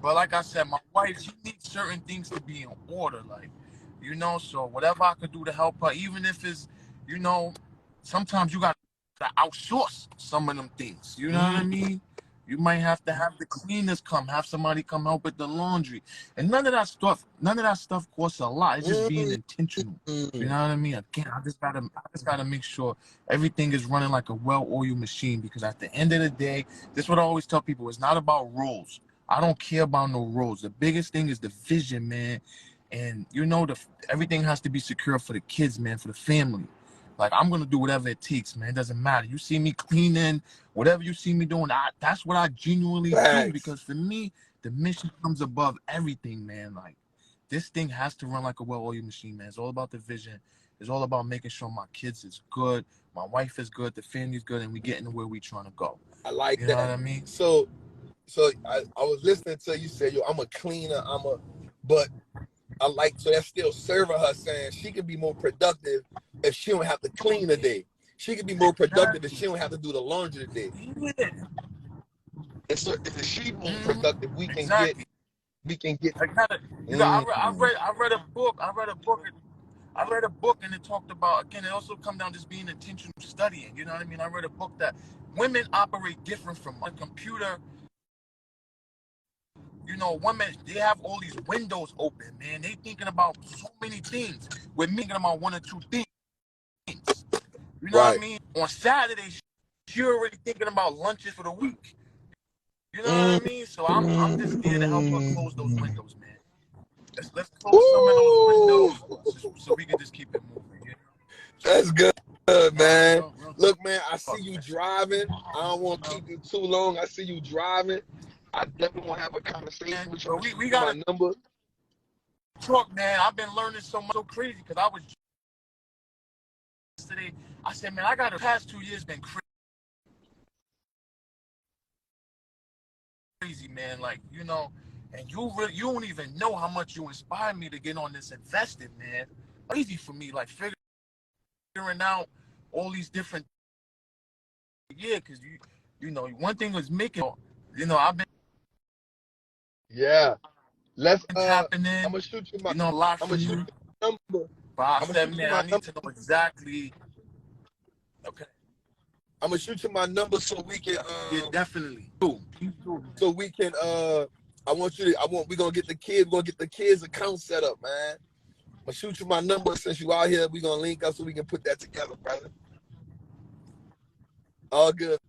But like I said, my wife, she needs certain things to be in order, like, so whatever I could do to help her, even if it's, sometimes you got to outsource some of them things. You know what I mean? You might have to have the cleaners have somebody come help with the laundry. And none of that stuff costs a lot. It's just being intentional. You know what I mean? Again, I just gotta make sure everything is running like a well-oiled machine, because at the end of the day, this is what I always tell people, it's not about roles. I don't care about no roles. The biggest thing is the vision, man. And everything has to be secure for the kids, man, for the family. Like, I'm going to do whatever it takes, man. It doesn't matter. You see me cleaning, whatever you see me doing, that's what I genuinely do. Because for me, the mission comes above everything, man. Like, this thing has to run like a well-oiled machine, man. It's all about the vision. It's all about making sure my kids is good, my wife is good, the family's good, and we getting to where we trying to go. I like that. You know what I mean? So I was listening to you say, I'm a cleaner, but I like, so that's still serving her, saying she can be more productive if she don't have to clean a day. She can be more productive if she don't have to do the laundry today. Yeah. And so if she more productive, we can get. I read a book and it talked about, again, it also come down to just being intentional studying. You know what I mean? I read a book that women operate different from a computer. Women, they have all these windows open, man. They thinking about so many things. We're thinking about one or two things. You know what I mean? On Saturday, you're already thinking about lunches for the week. You know what I mean? So I'm just there to help her close those windows, man. Let's close some of those windows so we can just keep it moving. You know? That's good, man. Look, man, I see you driving. I don't want to keep you too long. I see you driving. I definitely want to have a conversation with you. We got my number. Talk, man. I've been learning so crazy because I was yesterday. I said, man, the past 2 years been crazy, man. Like, and you don't even know how much you inspired me to get on this investing, man. Crazy for me, like figuring out all these different. Yeah, because one thing was making. I've been. Yeah, let's. Happening. I'm gonna shoot you my. A lot from you. Number. But I said, man, I need to know exactly. Okay. I'm gonna shoot you my number so we can. Yeah, definitely. So we can. We're gonna get the kids. We're gonna get the kids' account set up, man. I'm gonna shoot you my number since you out here. We're gonna link up so we can put that together, brother. All good,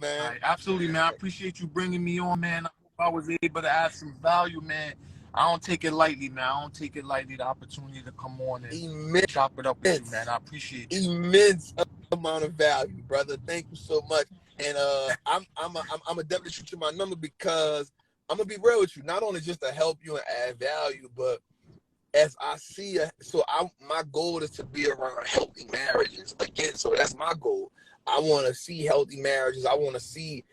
man. Right, absolutely, man. I appreciate you bringing me on, man. I hope I was able to add some value, man. I don't take it lightly, man. I don't take it lightly, the opportunity to come on and chop it up with you, man. I appreciate you. Immense amount of value, brother. Thank you so much. And I'm a definitely shoot you my number because I'm gonna be real with you. Not only just to help you and add value, but as I see it, my goal is to be around healthy marriages again. So that's my goal. I want to see healthy marriages. I want to see,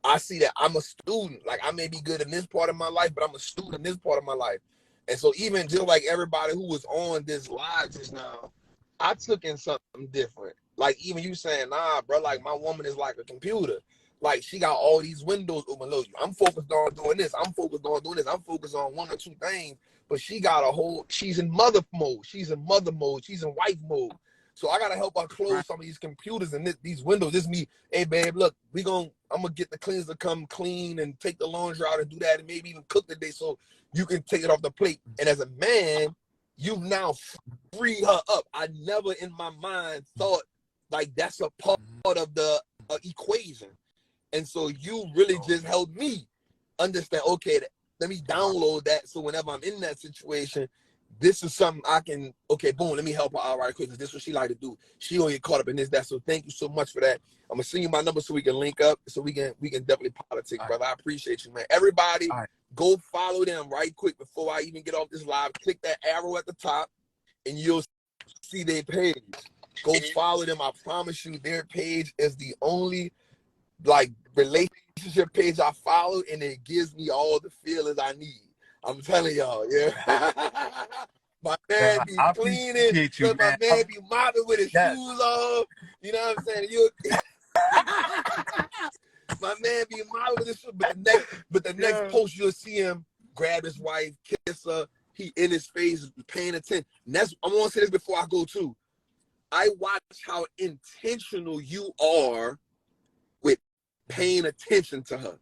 I see that I'm a student. Like I may be good in this part of my life, but I'm a student in this part of my life. And so even just like everybody who was on this live just now, I took in something different. Like even you saying, nah, bro, like my woman is like a computer. Like she got all these windows open. Look, I'm focused on doing this. I'm focused on doing this. I'm focused on one or two things. But she got she's in mother mode. She's in mother mode. She's in wife mode. So I gotta help her close some of these computers and these windows. This me, hey babe, look, I'm gonna get the cleaners to come clean and take the laundry out and do that and maybe even cook today so you can take it off the plate. And as a man, you've now freed her up. I never in my mind thought like that's a part of the equation. And so you really just helped me understand, okay, let me download that so whenever I'm in that situation, this is something I can, okay, boom, let me help her out right quick because this is what she like to do. She don't get caught up in this, that. So thank you so much for that. I'm gonna send you my number so we can link up, so we can definitely politic, brother. I appreciate you, man. Everybody, go follow them right quick before I even get off this live. Click that arrow at the top and you'll see their page. Go follow them. I promise you, their page is the only like relationship page I follow, and it gives me all the feelings I need. I'm telling y'all, yeah. My man be cleaning, you, my man be mopping with his shoes off. You know what I'm saying? My man be mopping with his shoes, but the next post you'll see him grab his wife, kiss her. He in his face, paying attention. And I'm gonna say this before I go too. I watch how intentional you are with paying attention to her.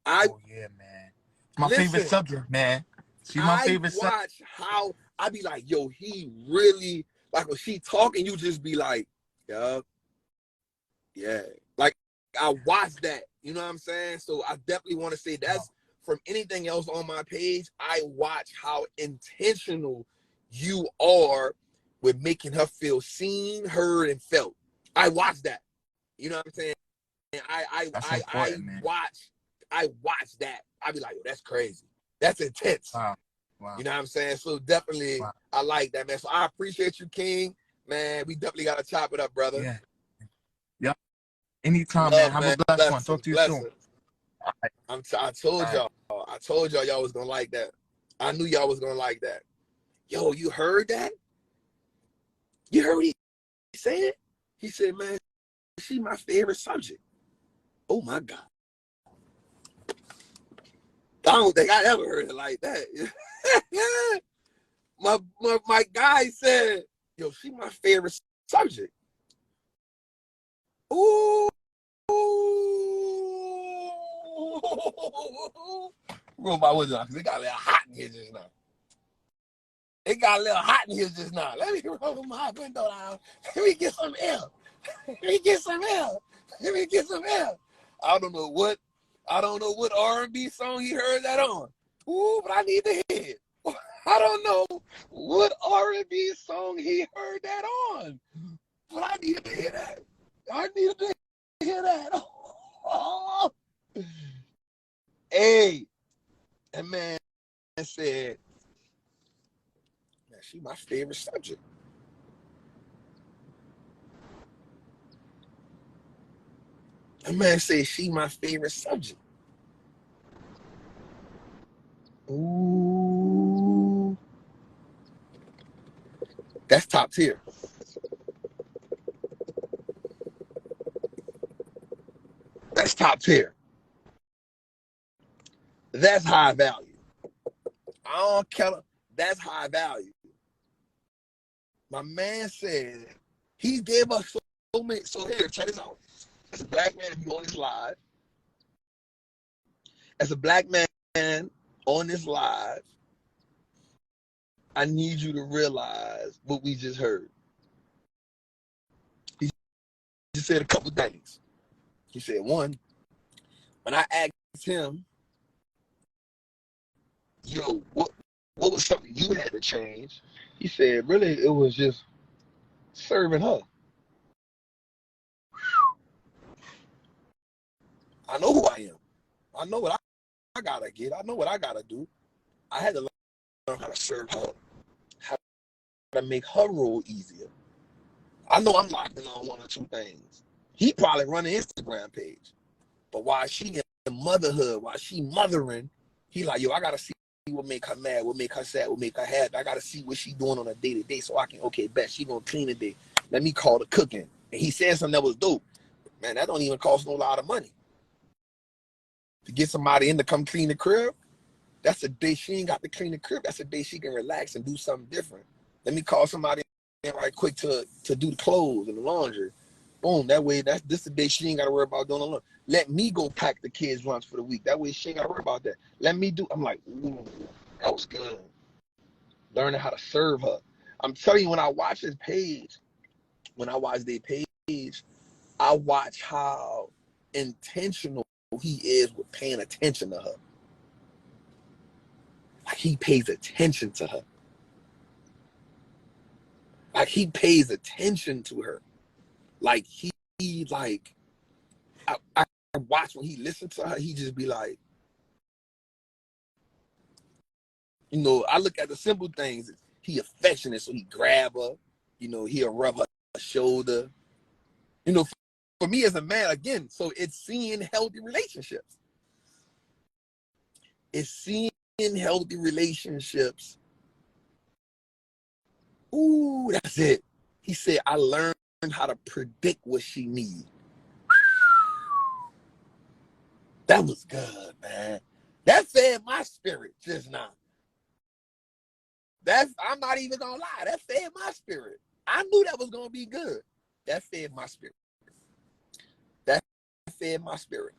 Oh yeah, man. My favorite subject, man. She's my favorite subject. I watch how I be like, yo, he really, like when she talking, you just be like, yeah. Like I watch that, you know what I'm saying? So I definitely want to say that's from anything else on my page. I watch how intentional you are with making her feel seen, heard, and felt. I watch that. You know what I'm saying? And I watch that. I be like, yo, that's crazy. That's intense. Wow. You know what I'm saying? So definitely, I like that, man. So I appreciate you, King. Man, we definitely got to chop it up, brother. Yeah. Yep. Anytime, man. Have a blessed one. Talk to you soon. I told y'all y'all was going to like that. I knew y'all was going to like that. Yo, you heard that? You heard what he said? He said, man, she's my favorite subject. Oh, my God. I don't think I ever heard it like that. my guy said, yo, she my favorite subject. Ooh. Robot was on, because it got a little hot in here just now. Let me roll my window down. Let me get some air. I don't know what R&B song he heard that on. Ooh, but I need to hear it. I don't know what R&B song he heard that on, but I need to hear that. Oh. Hey, that man said, man, she my favorite subject. That man said she my favorite subject. Ooh. That's top tier. That's top tier. That's high value. I don't care. That's high value. My man said he gave us so many. So here, check this out. As a black man, if you on this live, as a black man on this live, I need you to realize what we just heard. He just said a couple things. He said, one, when I asked him, yo, what was something you had to change? He said, really, it was just serving her. I know who I am. I know what I gotta get. I know what I gotta do. I had to learn how to serve her, how to make her role easier. I know I'm locked in on one or two things. He probably run an Instagram page, but while she in motherhood, while she mothering, he like, yo, I gotta see what make her mad, what make her sad, what make her happy. I gotta see what she doing on a day to day, so I can bet she gonna clean today. Let me call the cooking. And he said something that was dope. Man, that don't even cost no lot of money to get somebody in to come clean the crib. That's a day she ain't got to clean the crib. That's a day she can relax and do something different. Let me call somebody in right quick to do the clothes and the laundry. Boom. That way, this the day she ain't got to worry about doing the laundry. Let me go pack the kids' lunch for the week. That way she ain't got to worry about that. Let me do. I'm like, ooh, that was good. Learning how to serve her. I'm telling you, when I watch his page, when I watch their page, I watch how intentional he is with paying attention to her. Like he pays attention to her. Like he pays attention to her. Like he like I watch when he listens to her, he just be like, you know, I look at the simple things. He affectionate, so he grab her, you know, he'll rub her shoulder. You know, for me as a man, again, so it's seeing healthy relationships. It's seeing healthy relationships. Ooh, that's it. He said, I learned how to predict what she needs. That was good, man. That fed my spirit just now. I'm not even gonna lie. That fed my spirit. I knew that was gonna be good. That fed my spirit. That fed my spirit.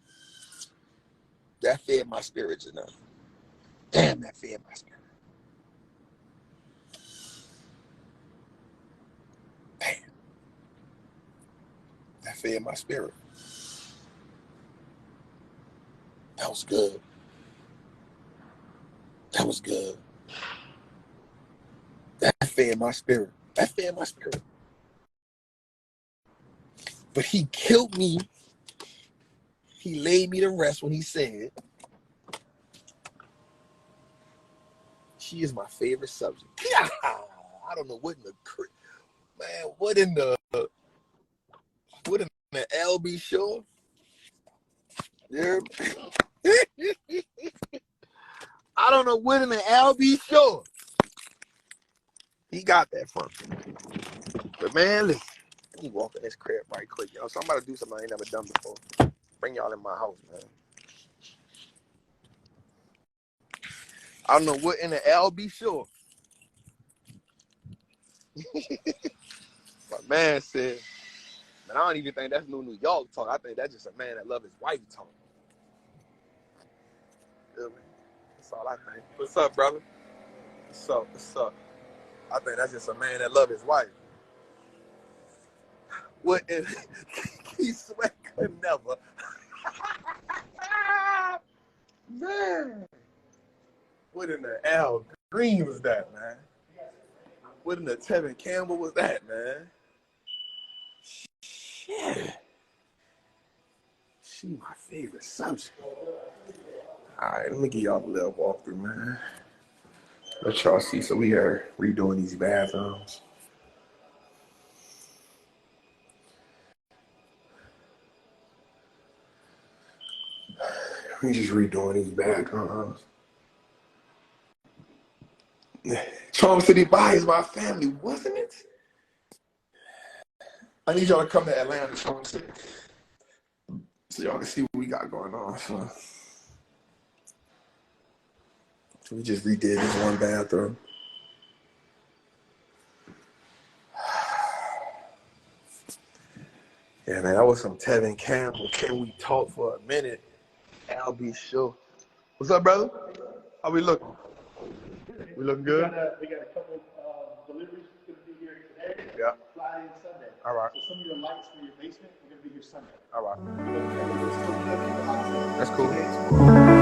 That fed my spirit just now. Damn, that fed my spirit. Damn. That fed my spirit. That was good. That was good. That fed my spirit. That fed my spirit. But he killed me. He laid me to rest when he said, she is my favorite subject. I don't know what in the man, what in the LB show? Yeah. I don't know what in the LB show he got that from. But man, listen, let me walk in this crib right quick, y'all. So I'm about to do something I ain't never done before. Bring y'all in my house, man. I don't know what in the LB show. My man said, man, I don't even think that's no New York talk. I think that's just a man that love his wife talk. Really? That's all I think. What's up, brother? What's up? What's up? I think that's just a man that love his wife. What in he sweat could never. Man. What in the Al Green was that, man? What in the Tevin Campbell was that, man? Shit. She my favorite subject. Alright, let me give y'all a little walkthrough, man. Let y'all see. So we are redoing these bathrooms. We just redoing these bathrooms. Charm City Bay is my family, wasn't it? I need y'all to come to Atlanta, Charm City, so y'all can see what we got going on. So we just redid this one bathroom. Yeah, man, that was some Tevin Campbell. Can we talk for a minute? I'll be sure. What's up, brother? How we looking? We looking good? We got a couple deliveries going to be here today. Yeah. Friday and Sunday. All right. So some of your lights for your basement are going to be here Sunday. All right. We're going to That's cool.